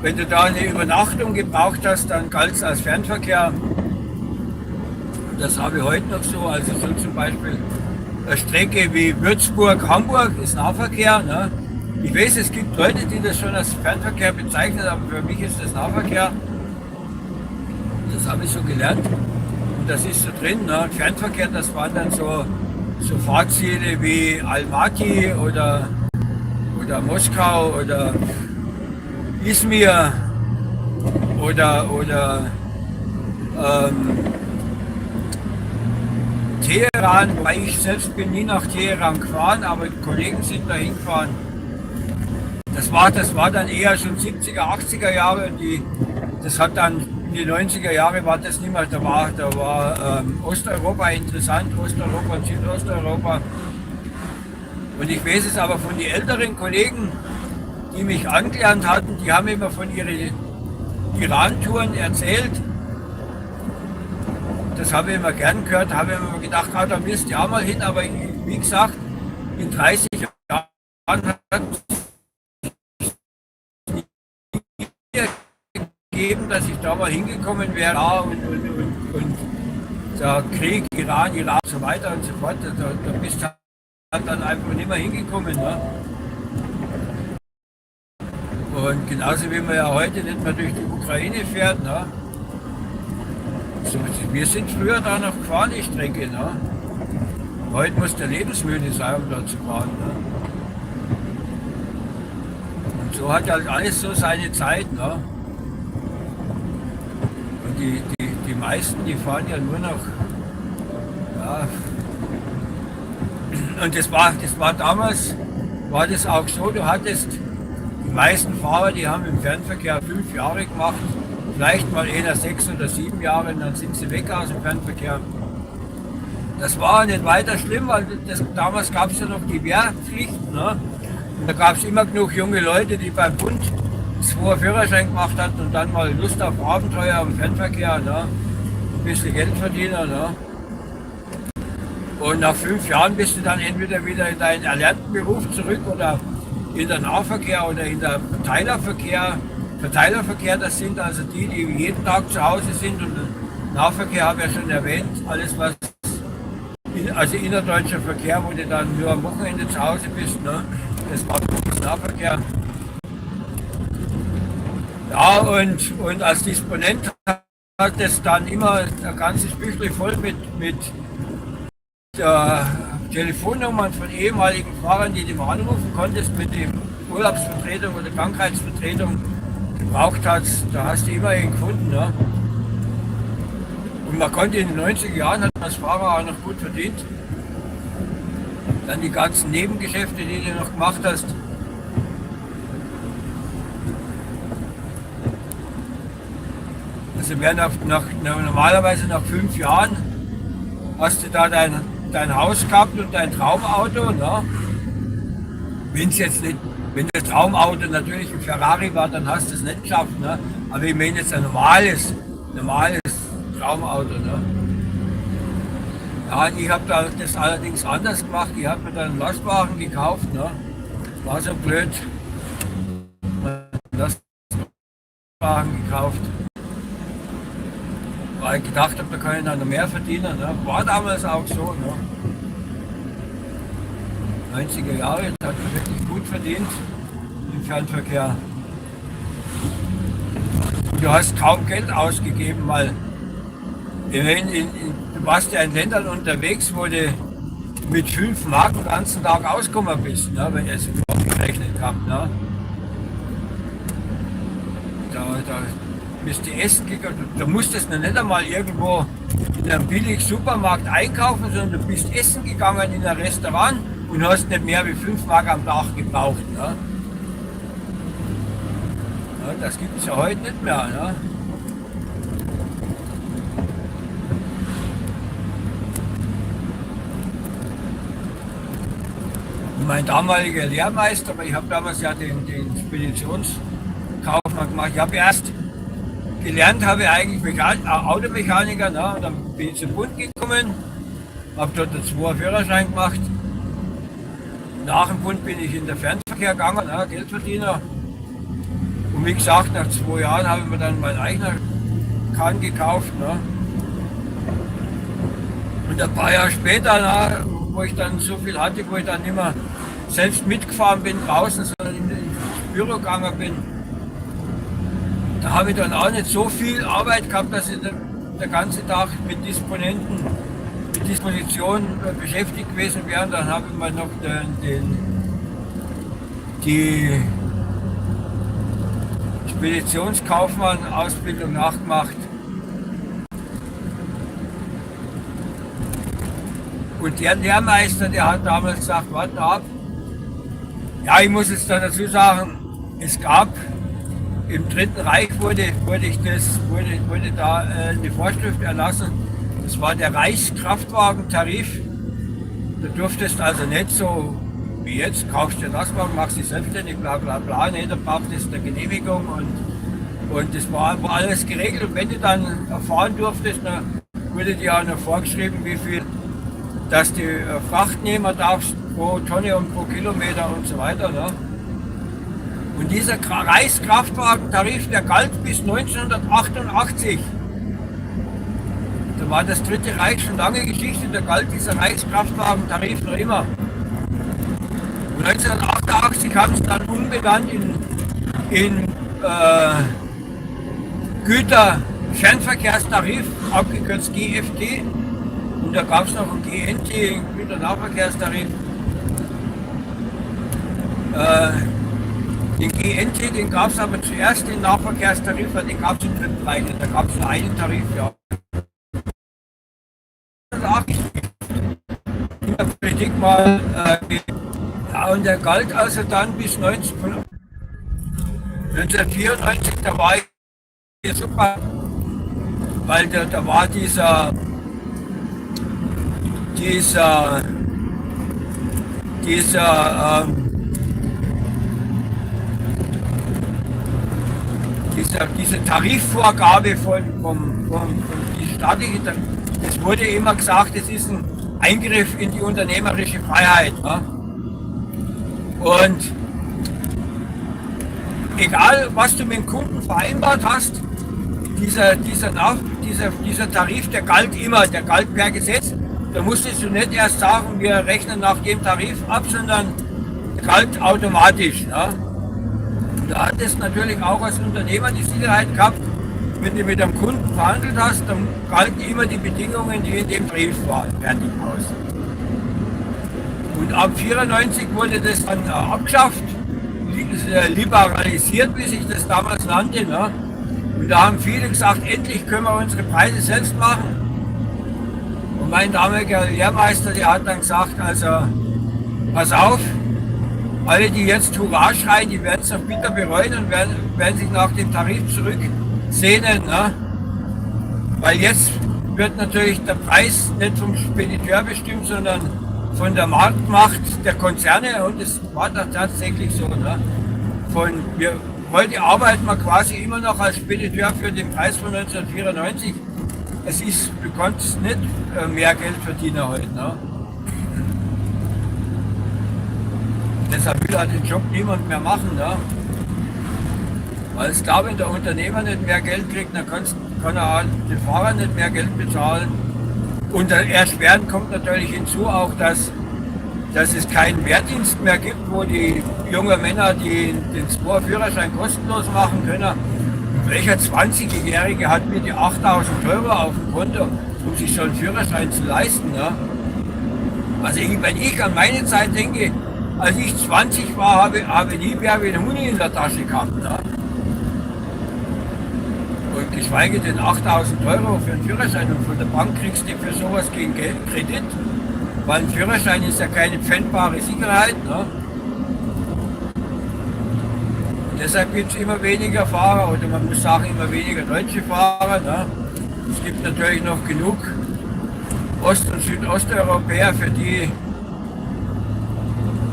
wenn du da eine Übernachtung gebraucht hast, dann galt es als Fernverkehr. Das habe ich heute noch so, also so zum Beispiel eine Strecke wie Würzburg-Hamburg ist Nahverkehr. Ne? Ich weiß, es gibt Leute, die das schon als Fernverkehr bezeichnen, aber für mich ist das Nahverkehr. Das habe ich so gelernt und das ist so drin. Ne? Fernverkehr, das waren dann so Fahrziele wie Almaty oder Moskau oder Izmir oder Teheran, weil ich selbst bin nie nach Teheran gefahren, aber die Kollegen sind da hingefahren. Das war dann eher schon 70er, 80er Jahre. Das hat dann in die 90er Jahre war das nicht mehr. Da war Osteuropa interessant, Osteuropa und Südosteuropa. Und ich weiß es aber von den älteren Kollegen, die mich angelernt hatten, die haben immer von ihren Iran-Touren erzählt. Das habe ich immer gern gehört, habe ich immer gedacht, da müsst ihr auch mal hin, aber wie gesagt, in 30 Jahren hat es nie gegeben, dass ich da mal hingekommen wäre. Ja, und der Krieg, Iran, Irak und so weiter und so fort, da bist du dann einfach nicht mehr hingekommen. Ne? Und genauso wie man ja heute nicht mehr durch die Ukraine fährt. Ne? So, wir sind früher da noch gefahren, die Strecke. Ne? Heute muss der lebensmüde sein, um da zu fahren. Ne? Und so hat halt alles so seine Zeit. Ne? Und die meisten, die fahren ja nur noch. Ja. Und das war damals, war das auch so, du hattest die meisten Fahrer, die haben im Fernverkehr 5 Jahre gemacht. Vielleicht mal eher 6 oder 7 Jahre und dann sind sie weg aus dem Fernverkehr. Das war nicht weiter schlimm, weil damals gab es ja noch die Wehrpflicht. Ne? Und da gab es immer genug junge Leute, die beim Bund 2 Führerschein gemacht hatten und dann mal Lust auf Abenteuer im Fernverkehr. Ne? Ein bisschen Geld verdienen. Ne? Und nach 5 Jahren bist du dann entweder wieder in deinen erlernten Beruf zurück oder in den Nahverkehr oder in der Verteilerverkehr, das sind also die jeden Tag zu Hause sind und den Nahverkehr habe ich ja schon erwähnt, alles was, also innerdeutscher Verkehr, wo du dann nur am Wochenende zu Hause bist, ne? Das war das Nahverkehr. Ja, und als Disponent hat es dann immer ein ganzes Büchle voll mit Telefonnummern von ehemaligen Fahrern, die du anrufen konntest mit dem Urlaubsvertretung oder Krankheitsvertretung gebraucht hast, da hast du immer einen gefunden. Ne? Und man konnte in den 90er Jahren, hat man als Fahrer auch noch gut verdient. Dann die ganzen Nebengeschäfte, die du noch gemacht hast. Also normalerweise nach 5 Jahren hast du da dein Haus gehabt und dein Traumauto. Ne? Wenn das Traumauto natürlich ein Ferrari war, dann hast du es nicht geschafft. Ne? Aber ich meine jetzt ein normales Traumauto. Ne? Ja, ich habe das allerdings anders gemacht. Ich habe mir dann einen Lastwagen gekauft. Ne? War so blöd. Einen Lastwagen gekauft. Weil ich gedacht habe, da kann ich dann noch mehr verdienen. Ne? War damals auch so. Ne? 90er Jahre, da hat man wirklich gut verdient im Fernverkehr. Und du hast kaum Geld ausgegeben, weil du warst ja in Ländern unterwegs, wo du mit 5 Mark den ganzen Tag ausgekommen bist, ne, wenn ihr es überhaupt gerechnet habt. Ne. Da bist du essen gegangen, da musstest du nicht einmal irgendwo in einem billigen Supermarkt einkaufen, sondern du bist essen gegangen in ein Restaurant und hast nicht mehr wie 5 Mark am Tag gebraucht. Ne. Ja, das gibt es ja heute nicht mehr. Ne. Mein damaliger Lehrmeister, aber ich habe damals ja den Speditionskaufmann gemacht. Ich habe erst gelernt, habe eigentlich Automechaniker, ne? Und dann bin ich zum Bund gekommen, habe dort einen 2er Führerschein gemacht. Nach dem Bund bin ich in den Fernverkehr gegangen, ne? Geldverdiener. Und wie gesagt, nach 2 Jahren habe ich mir dann meinen eigenen Kahn gekauft. Ne? Und ein paar Jahre später, ne, wo ich dann so viel hatte, wo ich dann nicht mehr selbst mitgefahren bin draußen, sondern ins Büro gegangen bin, da habe ich dann auch nicht so viel Arbeit gehabt, dass ich den ganzen Tag mit Disposition beschäftigt gewesen wäre. Und dann habe ich mir noch die Speditionskaufmann-Ausbildung nachgemacht. Und der Lehrmeister, der hat damals gesagt, warte ab. Ja, ich muss jetzt da dazu sagen, es gab im Dritten Reich wurde da eine Vorschrift erlassen. Das war der Reichskraftwagentarif. Du durftest also nicht so wie jetzt, kaufst du das Wagen, machst dich selbstständig, bla bla bla. Nee, da brauchtest du eine Genehmigung und das war alles geregelt. Und wenn du dann erfahren durftest, dann wurde dir auch noch vorgeschrieben, wie viel dass die Fracht nehmen darfst pro Tonne und pro Kilometer und so weiter. Ne? Und dieser Reichskraftwagentarif, der galt bis 1988. Da war das Dritte Reich schon lange Geschichte, da galt dieser Reichskraftwagentarif noch immer. Und 1988 haben sie dann umbenannt in Güterfernverkehrstarif, abgekürzt GFT. Und da gab es noch einen GNT, einen Güternahverkehrstarif. Den GNT, den gab es aber zuerst, den Nahverkehrstarif, weil den gab es im Dritten Reich. Da gab es nur einen Tarif. Ja. In der Politik mal, ja, und der galt also dann bis 1994, da war ich super, weil da war dieser diese Tarifvorgabe von die staatliche, es wurde immer gesagt, es ist ein Eingriff in die unternehmerische Freiheit. Ne? Und egal, was du mit dem Kunden vereinbart hast, dieser Tarif, der galt immer, der galt per Gesetz. Da musstest du nicht erst sagen, wir rechnen nach dem Tarif ab, sondern galt automatisch. Ne? Da hat es natürlich auch als Unternehmer die Sicherheit gehabt, wenn du mit einem Kunden verhandelt hast, dann galten immer die Bedingungen, die in dem Tarif waren, fertig aus. Und ab 1994 wurde das dann abgeschafft, liberalisiert, wie sich das damals nannte. Ne? Und da haben viele gesagt, endlich können wir unsere Preise selbst machen. Und mein damaliger Lehrmeister, der hat dann gesagt, also pass auf, alle, die jetzt Hurra schreien, die werden es noch bitter bereuen und werden sich nach dem Tarif zurücksehnen. Ne? Weil jetzt wird natürlich der Preis nicht vom Spediteur bestimmt, sondern von der Marktmacht der Konzerne. Und es war tatsächlich so. Ne? Heute arbeiten wir quasi immer noch als Spediteur für den Preis von 1994. du kannst nicht mehr Geld verdienen heute. Ne? Deshalb will halt den Job niemand mehr machen. Ne? Weil es klar, wenn der Unternehmer nicht mehr Geld kriegt, dann kann er halt den Fahrer nicht mehr Geld bezahlen. Und erschwerend kommt natürlich hinzu auch, dass es keinen Wehrdienst mehr gibt, wo die jungen Männer den Führerschein kostenlos machen können. Und welcher 20-Jährige hat mir die 8.000 € auf dem Konto, um sich so einen Führerschein zu leisten? Ne? Also wenn ich an meine Zeit denke, als ich 20 war, habe ich nie mehr wie einen Huni in der Tasche gehabt. Ne? Und geschweige denn 8.000 € für einen Führerschein, und von der Bank kriegst du für sowas kein Geld, Kredit, weil ein Führerschein ist ja keine pfändbare Sicherheit. Ne? Und deshalb gibt es immer weniger Fahrer, oder man muss sagen immer weniger deutsche Fahrer. Ne? Es gibt natürlich noch genug Ost- und Südosteuropäer, für die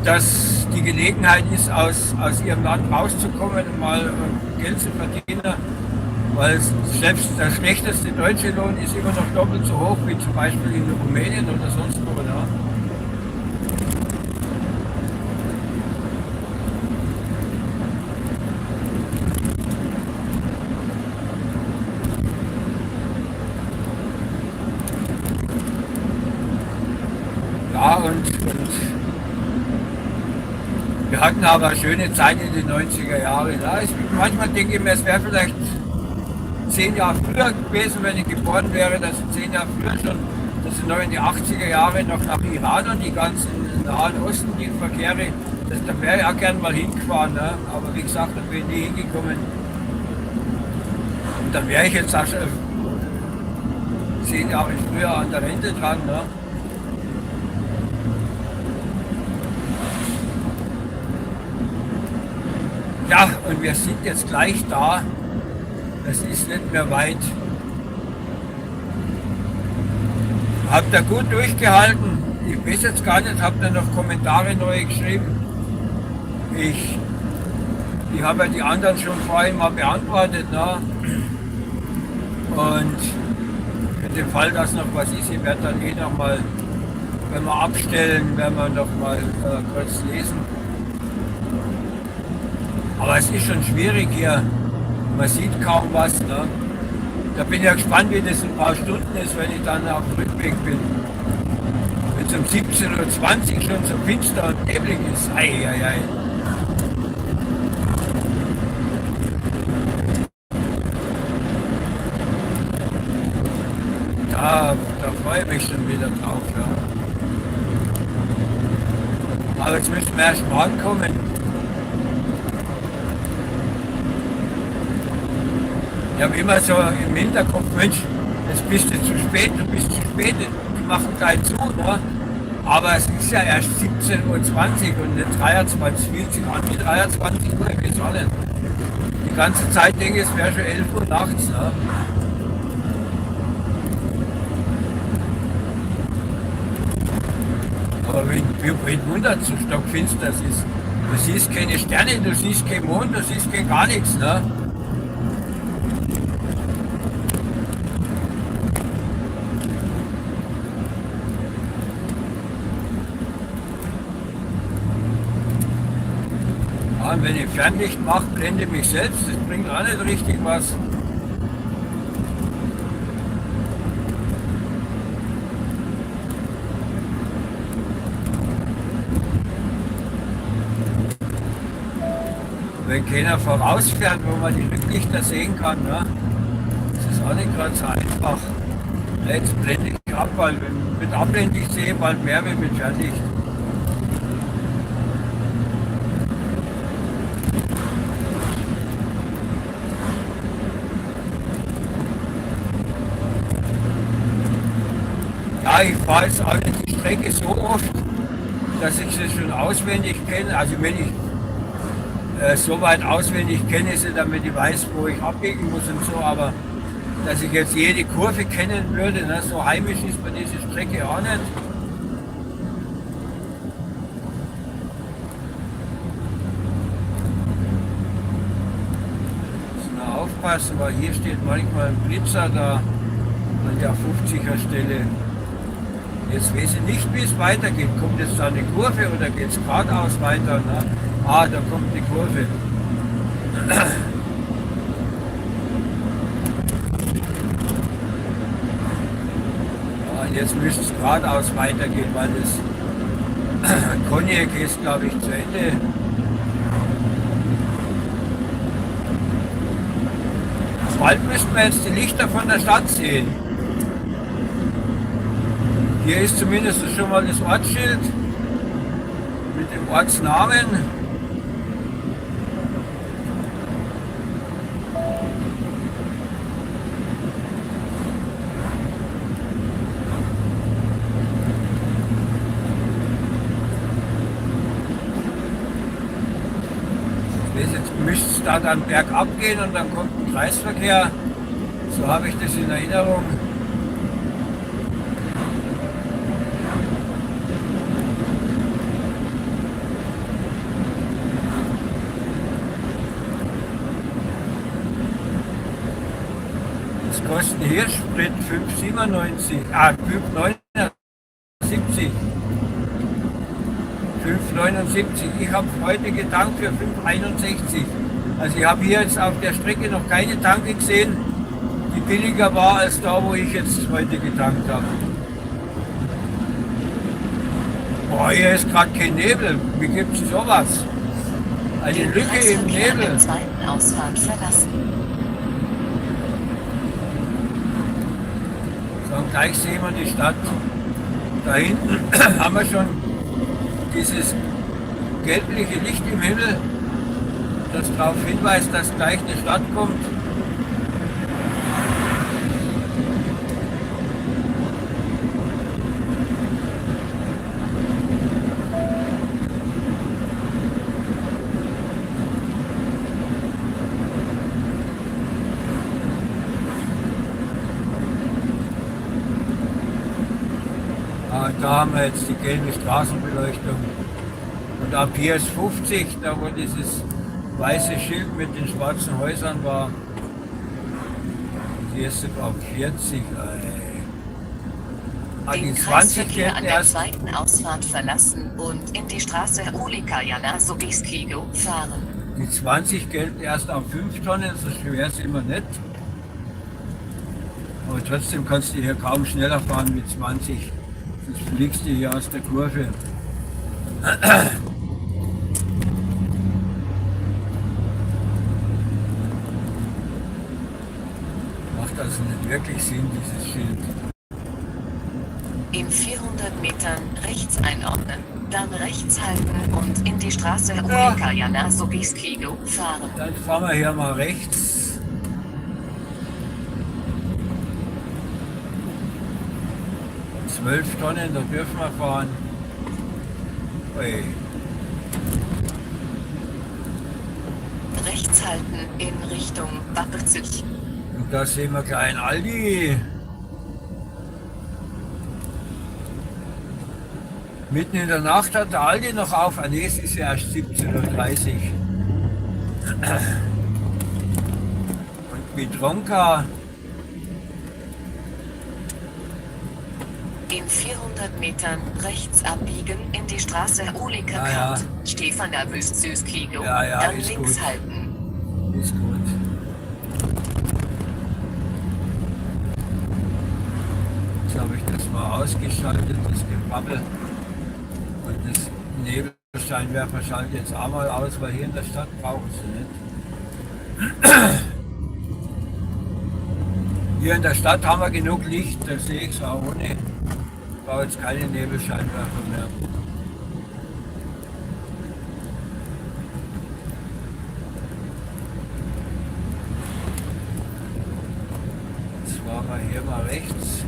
das die Gelegenheit ist, aus ihrem Land rauszukommen und mal Geld zu verdienen. Weil selbst der schlechteste deutsche Lohn ist immer noch doppelt so hoch wie zum Beispiel in Rumänien oder sonst wo. Ne? Ja, und wir hatten aber eine schöne Zeit in den 90er Jahren. Ja, manchmal denke ich mir, es wäre vielleicht 10 Jahre früher gewesen, wenn ich geboren wäre, dass ich 10 Jahre früher schon, dass ich noch in die 80er Jahre noch nach Iran und die ganzen Nahen Osten, die Verkehre, da wäre ich auch gern mal hingefahren. Ne? Aber wie gesagt, da bin ich nie hingekommen. Und dann wäre ich jetzt auch schon 10 Jahre früher an der Rente dran. Ne? Ja, und wir sind jetzt gleich da. Es ist nicht mehr weit. Habt ihr gut durchgehalten? Ich weiß jetzt gar nicht, habt ihr noch Kommentare neu geschrieben? Ich habe ja die anderen schon vorhin mal beantwortet. Ne? Und in dem Fall, dass noch was ist, ich werde dann nochmal, wenn wir abstellen, werden wir nochmal kurz lesen. Aber es ist schon schwierig hier. Man sieht kaum was. Ne? Da bin ich ja gespannt, wie das in ein paar Stunden ist, wenn ich dann auf dem Rückweg bin. Wenn es um 17:20 Uhr schon so finster und neblig ist. Ei, ei, ei. Da freue ich mich schon wieder drauf. Ja. Aber jetzt müssen wir erst mal ankommen. Ich habe immer so im Hinterkopf, Mensch, jetzt bist du zu spät, die machen gleich zu. Ne? Aber es ist ja erst 17:20 Uhr und nicht 23, fühlt sich an wie 23 Uhr, ich weiß auch nicht. Die ganze Zeit denke ich, es wäre schon 11 Uhr nachts. Ne? Aber wenn wundert so stockfinster ist, du siehst keine Sterne, du siehst keinen Mond, du siehst kein gar nichts. Ne? Und wenn ich Fernlicht mache, blende mich selbst, das bringt auch nicht richtig was. Wenn keiner vorausfährt, wo man die Rücklichter sehen kann, ne? Das ist auch nicht gerade so einfach. Jetzt blende ich ab, weil mit Abblende sehe ich bald mehr wie mit Fernlicht. Ja, ich fahre jetzt auch nicht die Strecke so oft, dass ich sie schon auswendig kenne. Also wenn ich so weit auswendig kenne, sie, damit ich weiß, wo ich abbiegen muss und so, aber dass ich jetzt jede Kurve kennen würde, ne, so heimisch ist mir diese Strecke auch nicht. Muss man aufpassen, weil hier steht manchmal ein Blitzer da. an der 50er Stelle. Jetzt weiß ich nicht, wie es weitergeht. Kommt jetzt da eine Kurve oder geht es geradeaus weiter? Ne? Ah, da kommt eine Kurve. Ja, jetzt müsste es geradeaus weitergehen, weil das Cognac ist, glaube ich, zu Ende. Bald müssten wir jetzt die Lichter von der Stadt sehen. Hier ist zumindest schon mal das Ortsschild mit dem Ortsnamen. Jetzt müsste es da dann bergab gehen und dann kommt ein Kreisverkehr. So habe ich das in Erinnerung. Das kostet ein Hirschsprit 5,97, 5,79. 5,79. Ich habe heute getankt für 5,61. Also ich habe hier jetzt auf der Strecke noch keine Tanke gesehen, die billiger war als da, wo ich jetzt heute getankt habe. Boah, hier ist gerade kein Nebel. Wie gibt es sowas? Eine Lücke im Nebel. Zweiten Ausfahrt verlassen. So, und gleich sehen wir die Stadt. Da hinten haben wir schon dieses gelbliche Licht im Himmel, das darauf hinweist, dass gleich eine Stadt kommt. Da haben wir jetzt die gelbe Straßenbeleuchtung. Und ab hier ist 50, da wo dieses weiße Schild mit den schwarzen Häusern war. Hier ist es auf 40. Den Die 20 Kreisverkehr gelten an der erst. zweiten Ausfahrt verlassen und in die Straße Ulika Jana Sobiskigo fahren. Die 20 gelten erst auf 5 Tonnen, so schwer ist immer nicht. Aber trotzdem kannst du hier kaum schneller fahren mit 20. Sonst fliegst du hier aus der Kurve. Macht also nicht wirklich Sinn, dieses Schild. In 400 Metern rechts einordnen, dann rechts halten und in die Straße Ulika Jana Sobiskigo fahren. Dann fahren wir hier mal rechts. 12 Tonnen, da dürfen wir fahren. Ui. Rechts halten in Richtung Bad Bürzig. Und da sehen wir gleich ein Aldi. Mitten in der Nacht hat der Aldi noch auf. Ah, nee, es ist ja erst 17:30 Uhr. Und Bitronka. In 400 Metern rechts abbiegen in die Straße Ulika Ja, ja. Kart, Stefana Büszkigo, Ja, ja, dann ist links gut. halten. Ist gut. Jetzt habe ich das mal ausgeschaltet, das Gebrabbel. Und das Nebelscheinwerfer schalte jetzt auch mal aus, weil hier in der Stadt brauchen sie nicht. Hier in der Stadt haben wir genug Licht, da sehe ich es auch ohne. Ich brauche jetzt keine Nebelscheinwerfer mehr. Jetzt fahren wir hier mal rechts.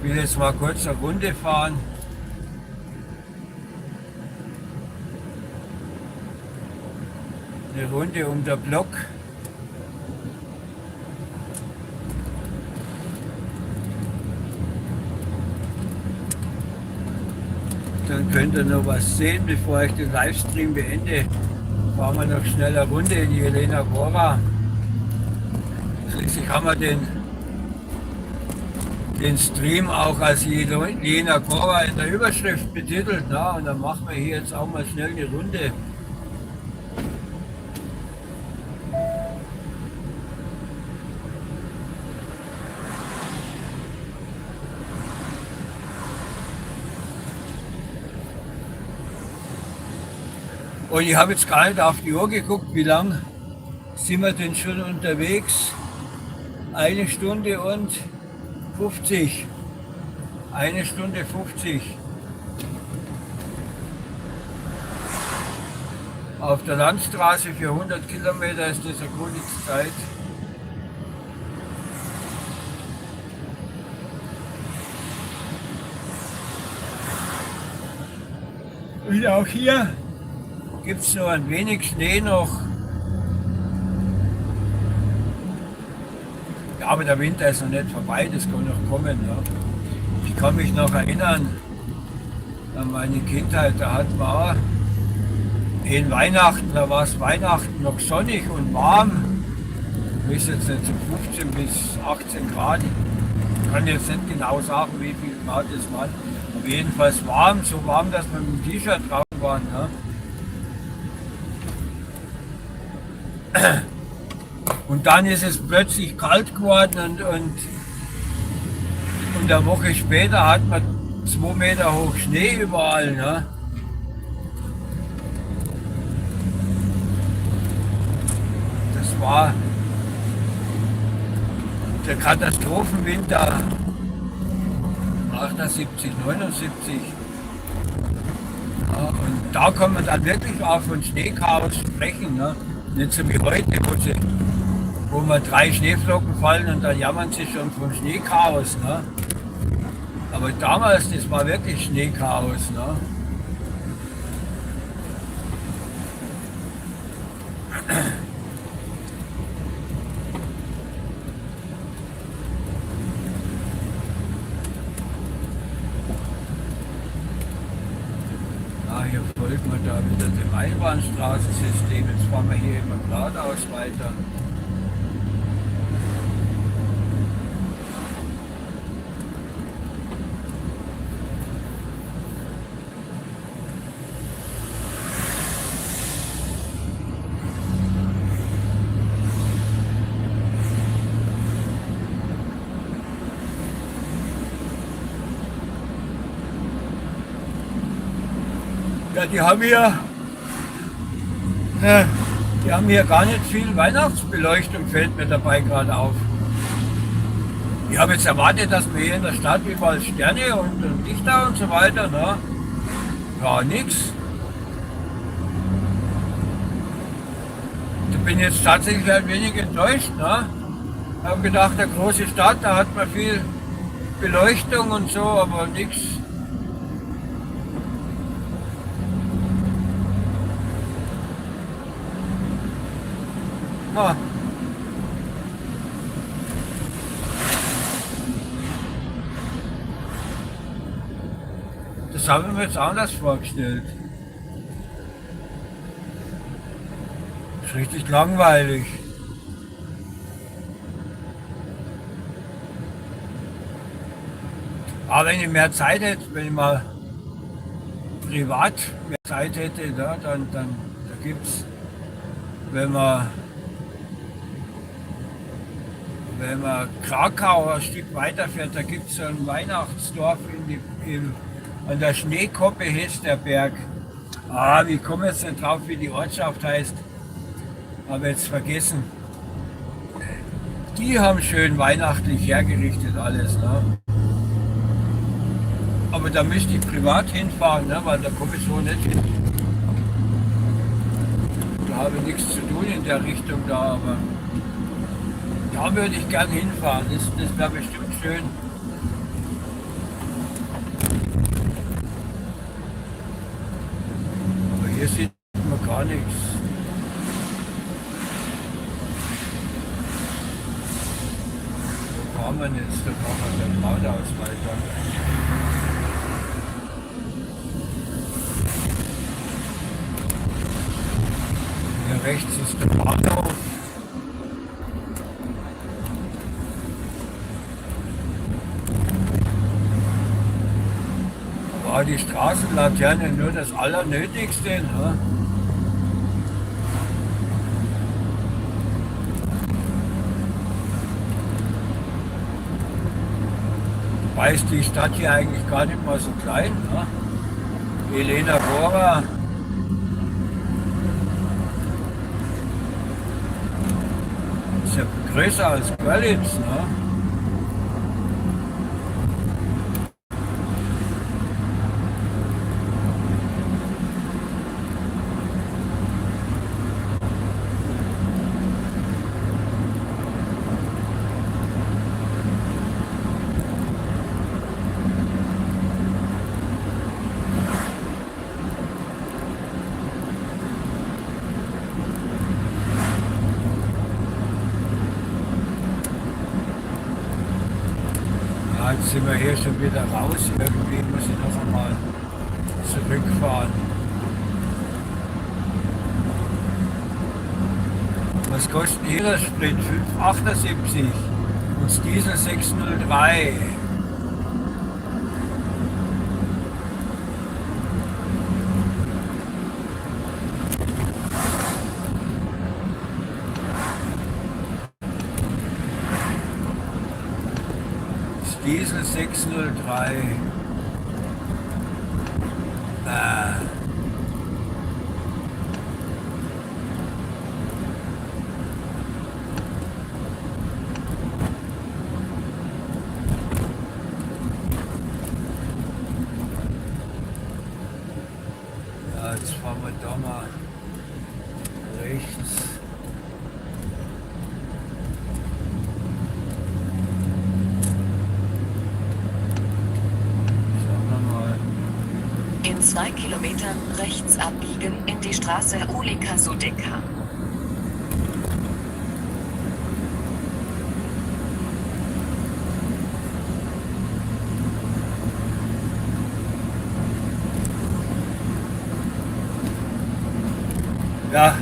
Ich will jetzt mal kurz eine Runde fahren. Eine Runde um den Block. Dann könnt ihr noch was sehen, bevor ich den Livestream beende. Fahren wir noch schnell eine Runde in Jelena Góra. Schließlich haben wir den den Stream auch als Lena Cora in der Überschrift betitelt. Na, und dann machen wir hier jetzt auch mal schnell eine Runde. Und ich habe jetzt gar nicht auf die Uhr geguckt, wie lang sind wir denn schon unterwegs? 1 Stunde und 50. 1 Stunde 50. Auf der Landstraße für 100 Kilometer ist das eine gute Zeit. Und auch hier gibt es noch ein wenig Schnee noch. Ja, aber der Winter ist noch nicht vorbei, das kann noch kommen. Ja. Ich kann mich noch erinnern an meine Kindheit, da hatten wir auch in Weihnachten, da war es Weihnachten noch sonnig und warm. Ich weiß jetzt nicht, so 15 bis 18 Grad. Ich kann jetzt nicht genau sagen, wie viel Grad es waren. Aber jedenfalls warm, so warm, dass wir mit dem T-Shirt draußen waren. Ja. Und dann ist es plötzlich kalt geworden und eine Woche später hat man 2 Meter hoch Schnee überall. Ne? Das war der Katastrophenwinter 78, 79. Ja, und da kann man dann wirklich auch von Schneechaos sprechen. Ne? Nicht so wie heute, wo mal 3 Schneeflocken fallen und dann jammern sie schon vom Schneechaos. Ne? Aber damals, das war wirklich Schneechaos. Ne? Hier folgt man da wieder dem Einbahnstraßensystem. Jetzt fahren wir hier immer geradeaus weiter. Ja, die haben hier gar nicht viel Weihnachtsbeleuchtung, fällt mir dabei gerade auf. Ich habe jetzt erwartet, dass wir hier in der Stadt überall Sterne und Lichter und so weiter, ne? Ja, nix. Ich bin jetzt tatsächlich ein wenig enttäuscht, ne? Ich habe gedacht, eine große Stadt, da hat man viel Beleuchtung und so, aber nix. Ah. Das habe ich mir jetzt anders vorgestellt. Das ist richtig langweilig. Aber wenn ich mehr Zeit hätte, wenn ich mal privat mehr Zeit hätte, ja, dann da gibt es, wenn man Krakau ein Stück weiterfährt, da gibt es so ein Weihnachtsdorf an der Schneekoppe heißt der Berg. Wie komme ich jetzt nicht drauf, wie die Ortschaft heißt? Habe jetzt vergessen. Die haben schön weihnachtlich hergerichtet alles. Ne? Aber da müsste ich privat hinfahren, ne? Weil da komme ich so nicht hin. Da habe ich nichts zu tun in der Richtung da, aber da würde ich gern hinfahren, das wäre bestimmt schön. Aber hier sieht man gar nichts. Wo fahren wir jetzt? Da fahren wir dann geradeaus weiter. Hier rechts ist der Bahnhof. Ja, die Straßenlaterne nur das Allernötigste. Ne? Wobei ist die Stadt hier eigentlich gar nicht mal so klein. Ne? Elena Góra ist ja größer als Görlitz. Ne? Jetzt sind wir hier schon wieder raus. Irgendwie muss ich noch einmal zurückfahren. Was kostet hier der Sprit? 5,78 und das Diesel 6,03. Diesel 603. Ja, jetzt fahren wir da mal rechts. In 2 Kilometern rechts abbiegen in die Straße Ulica Sudeca. Ja,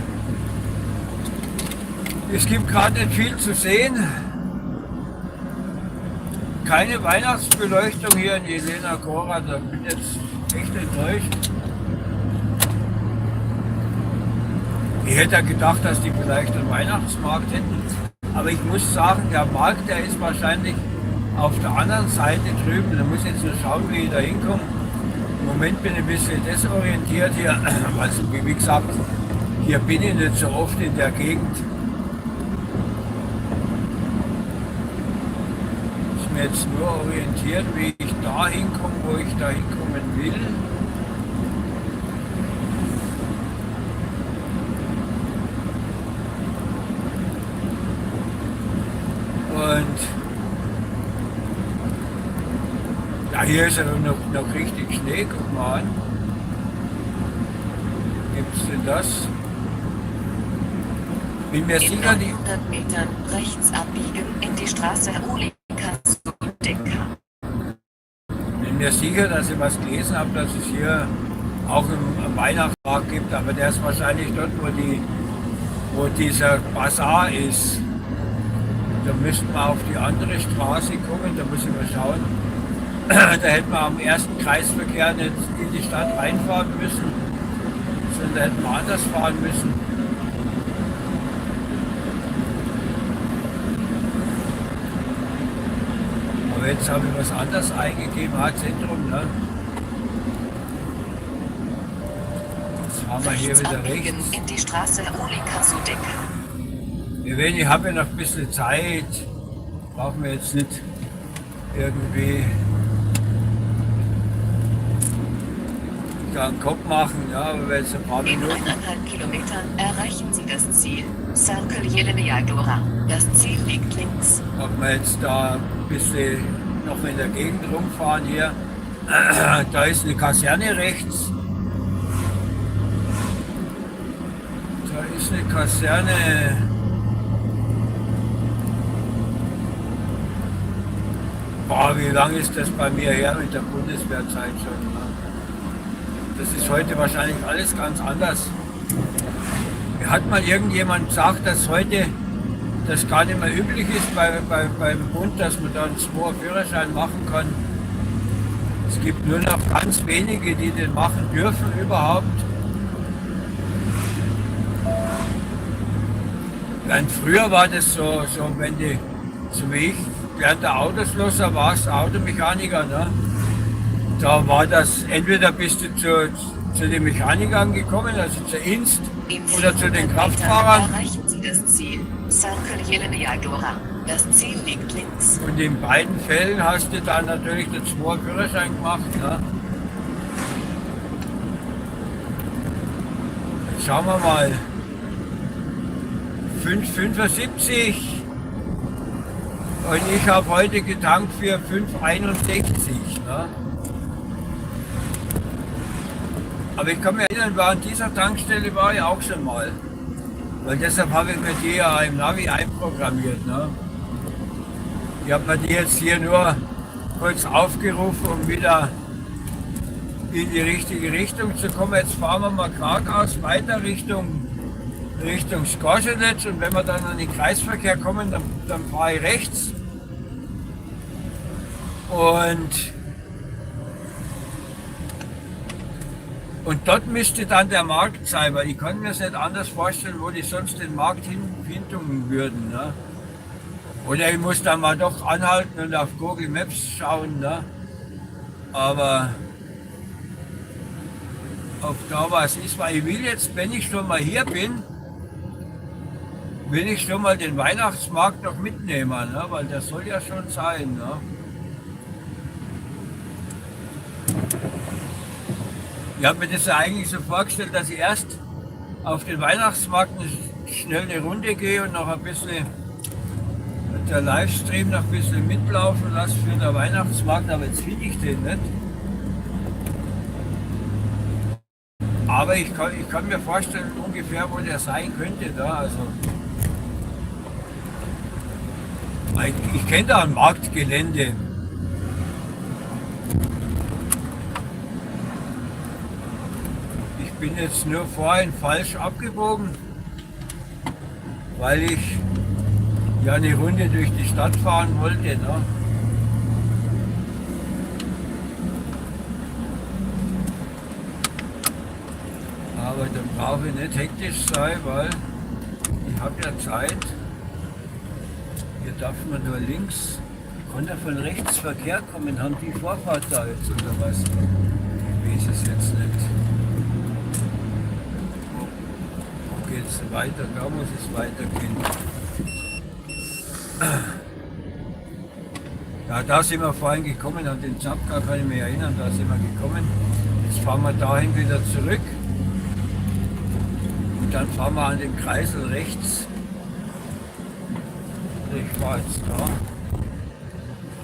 es gibt gerade nicht viel zu sehen. Keine Weihnachtsbeleuchtung hier in Elena Góra, da bin ich jetzt echt enttäuscht. Ich hätte ja gedacht, dass die vielleicht einen Weihnachtsmarkt hätten. Aber ich muss sagen, der Markt, der ist wahrscheinlich auf der anderen Seite drüben. Da muss ich jetzt nur schauen, wie ich da hinkomme. Im Moment bin ich ein bisschen desorientiert hier. Also wie gesagt, hier bin ich nicht so oft in der Gegend. Ich bin jetzt nur orientiert, wie ich da hinkomme, wo ich da hinkommen will. Und ja, hier ist ja noch richtig Schnee, guck mal an. Gibt es denn das? Bin mir In sicher, die 900 Metern rechts abbiegen in die Straße Ulica Sudeca. bin mir sicher, dass ich was gelesen habe, dass es hier auch einen Weihnachtsmarkt gibt, aber der ist wahrscheinlich dort, wo dieser Bazar ist. Da müssten wir auf die andere Straße kommen, da muss ich mal schauen. Da hätten wir am ersten Kreisverkehr nicht in die Stadt reinfahren müssen, sondern da hätten wir anders fahren müssen. Aber jetzt habe ich was anderes eingegeben, Zentrum, ne? Jetzt fahren wir hier wieder abbiegen rechts. in die Straße Ulica Sudeca. Ich habe ja noch ein bisschen Zeit. Brauchen wir jetzt nicht irgendwie einen Kopf machen, ja, aber jetzt ein paar In Minuten. 1,5 Kilometern erreichen Sie das Ziel. Circle Jelenia Góra. Das Ziel liegt links. Ob wir jetzt da ein bisschen noch in der Gegend rumfahren hier. Da ist eine Kaserne rechts. Da ist eine Kaserne. Boah, wie lange ist das bei mir her mit der Bundeswehrzeit schon? Ne? Das ist heute wahrscheinlich alles ganz anders. Mir hat mal irgendjemand gesagt, dass heute das gar nicht mehr üblich ist beim Bund, dass man da einen 2er Führerschein machen kann. Es gibt nur noch ganz wenige, die den machen dürfen überhaupt. Während früher war das so wenn die, so wie ich, während der Autoschlosser warst, Automechaniker, ne? Da war das, entweder bist du zu den Mechanikern gekommen, also zur Inst, In oder zu 400 den Metern Kraftfahrern. erreichen Sie das Ziel. Circle Jelenia Dora. Das Ziel liegt links. Und in beiden Fällen hast du dann natürlich den 2 Führerschein gemacht. Ne? Jetzt schauen wir mal. 5,75 und ich habe heute getankt für 5,61. Ne? Aber ich kann mich erinnern, an dieser Tankstelle war ich auch schon mal. Weil deshalb habe ich mir die ja im Navi einprogrammiert. Ne? Ich habe mir die jetzt hier nur kurz aufgerufen, um wieder in die richtige Richtung zu kommen. Jetzt fahren wir mal geradeaus weiter Richtung Skorzelec, und wenn wir dann an den Kreisverkehr kommen, dann fahre ich rechts. Und dort müsste dann der Markt sein, weil ich kann mir das nicht anders vorstellen, wo die sonst den Markt hintun würden. Ne? Oder ich muss dann mal doch anhalten und auf Google Maps schauen. Ne? Aber ob da was ist, weil ich will jetzt, wenn ich schon mal hier bin, will ich schon mal den Weihnachtsmarkt noch mitnehmen, ne? Weil das soll ja schon sein. Ne? Ich habe mir das ja eigentlich so vorgestellt, dass ich erst auf den Weihnachtsmarkt schnell eine Runde gehe und noch ein bisschen der Livestream noch ein bisschen mitlaufen lasse für den Weihnachtsmarkt, aber jetzt finde ich den nicht. Aber ich kann mir vorstellen ungefähr, wo der sein könnte da. Also ich kenne da ein Marktgelände. Ich bin jetzt nur vorhin falsch abgebogen, weil ich ja eine Runde durch die Stadt fahren wollte. Ne? Aber dann brauche ich nicht hektisch sein, weil ich habe ja Zeit. Hier darf man nur links. Kann ja von rechts Verkehr kommen, haben die Vorfahrt da jetzt oder was? Ich weiß es jetzt nicht. Wo geht es weiter? Da muss es weitergehen. Ja, da sind wir vorhin gekommen, an den Zapka kann ich mich erinnern, da sind wir gekommen. Jetzt fahren wir dahin wieder zurück. Und dann fahren wir an den Kreisel rechts. Ich war jetzt da.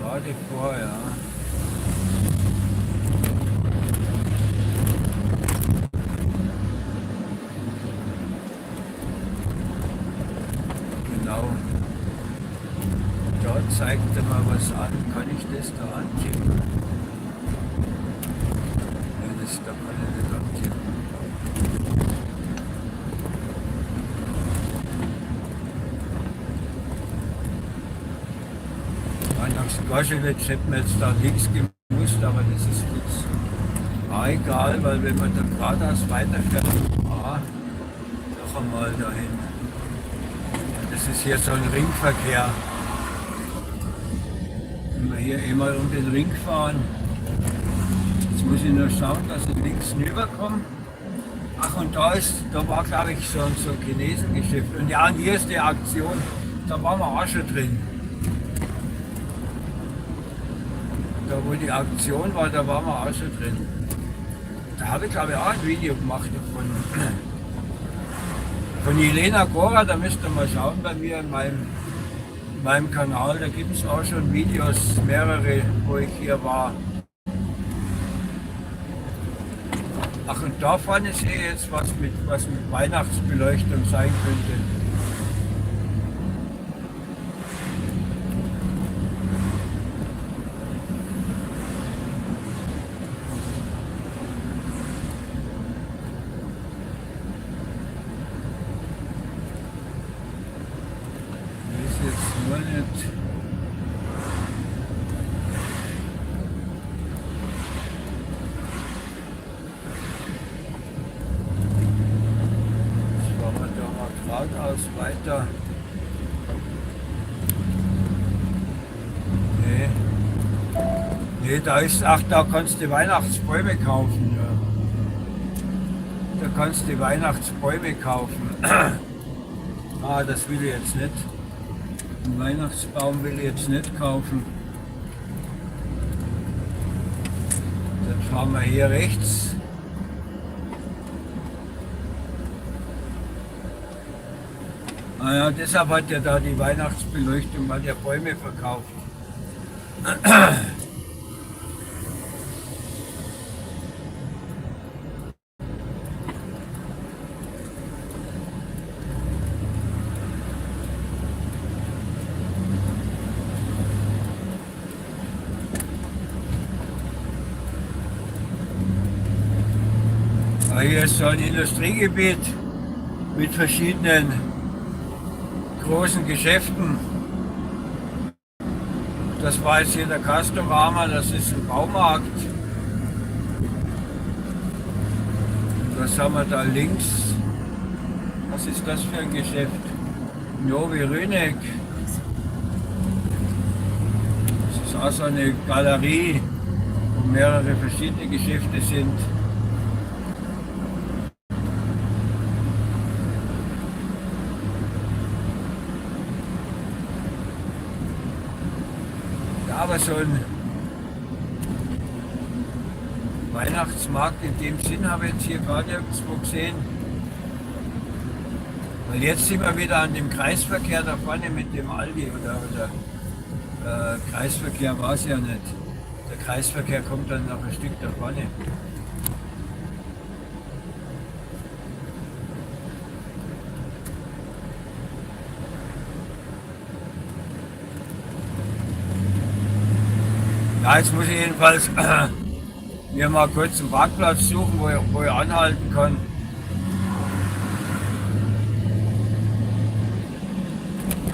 Gerade vor, ja. Genau. Dort zeigt er mal was an. Kann ich das da antippen? Ja, da kann ich nicht antippen. Nach Skorzelec hätten wir jetzt da nichts gemusst, aber das ist jetzt egal, weil wenn man dann geradeaus weiterfährt, noch einmal dahin. Das ist hier so ein Ringverkehr. Wenn wir hier einmal um den Ring fahren, jetzt muss ich nur schauen, dass ich links rüberkomme. Ach, und da war glaube ich so ein Chinesengeschäft. Und ja, und hier ist die Aktion, da waren wir auch schon drin. Da wo die Aktion war, da waren wir auch schon drin. Da habe ich glaube ich auch ein Video gemacht von Jelena Gora, da müsst ihr mal schauen bei mir in meinem Kanal, da gibt es auch schon Videos, mehrere, wo ich hier war. Ach, und da vorne sehe ich jetzt was mit Weihnachtsbeleuchtung sein könnte. geradeaus weiter. Nee. Nee, da ist, ach, da kannst du Weihnachtsbäume kaufen. Ja. Da kannst du Weihnachtsbäume kaufen. Ah, das will ich jetzt nicht. Einen Weihnachtsbaum will ich jetzt nicht kaufen. Dann fahren wir hier rechts. Naja, deshalb hat er da die Weihnachtsbeleuchtung, weil der Bäume verkauft. Hier ist so ein Industriegebiet mit verschiedenen großen Geschäften. Das war jetzt hier der Castorama, das ist ein Baumarkt. Was haben wir da links? Was ist das für ein Geschäft? Novi Rüneck. Das ist auch so eine Galerie, wo mehrere verschiedene Geschäfte sind. Aber so ein Weihnachtsmarkt in dem Sinn habe ich jetzt hier gerade irgendwo gesehen. Weil jetzt sind wir wieder an dem Kreisverkehr da vorne mit dem Aldi oder Kreisverkehr war es ja nicht. Der Kreisverkehr kommt dann noch ein Stück da vorne. Ja, jetzt muss ich jedenfalls mir mal kurz einen Parkplatz suchen, wo ich anhalten kann.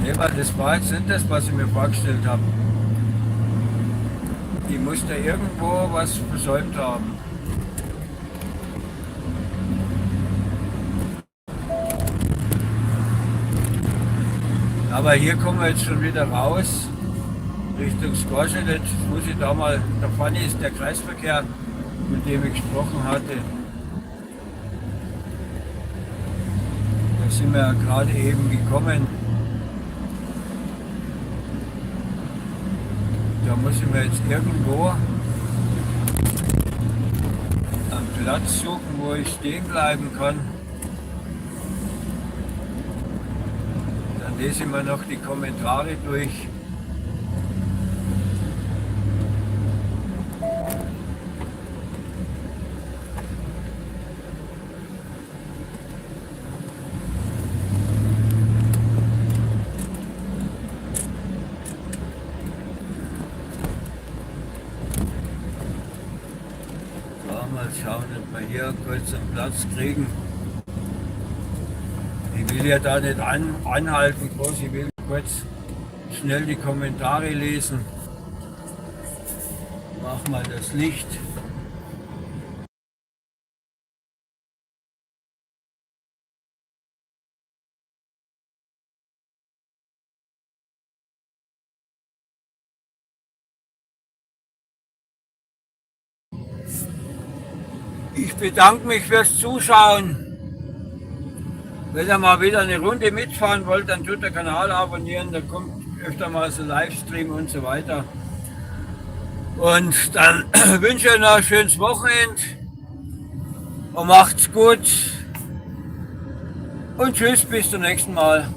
Nee, weil das war jetzt nicht das, was ich mir vorgestellt habe. Ich muss da irgendwo was versäumt haben. Aber hier kommen wir jetzt schon wieder raus. Richtung Skorschel, jetzt muss ich da mal, da vorne ist der Kreisverkehr, mit dem ich gesprochen hatte. Da sind wir ja gerade eben gekommen. Da muss ich mir jetzt irgendwo einen Platz suchen, wo ich stehen bleiben kann. Dann lese ich mir noch die Kommentare durch. Mal schauen, ob wir hier kurz einen Platz kriegen. Ich will ja da nicht anhalten, groß, ich will kurz schnell die Kommentare lesen. Mach mal das Licht. Ich bedanke mich fürs Zuschauen. Wenn ihr mal wieder eine Runde mitfahren wollt, dann tut den Kanal abonnieren, da kommt öfter mal so Livestream und so weiter. Und dann wünsche ich euch noch ein schönes Wochenende und macht's gut und tschüss, bis zum nächsten Mal.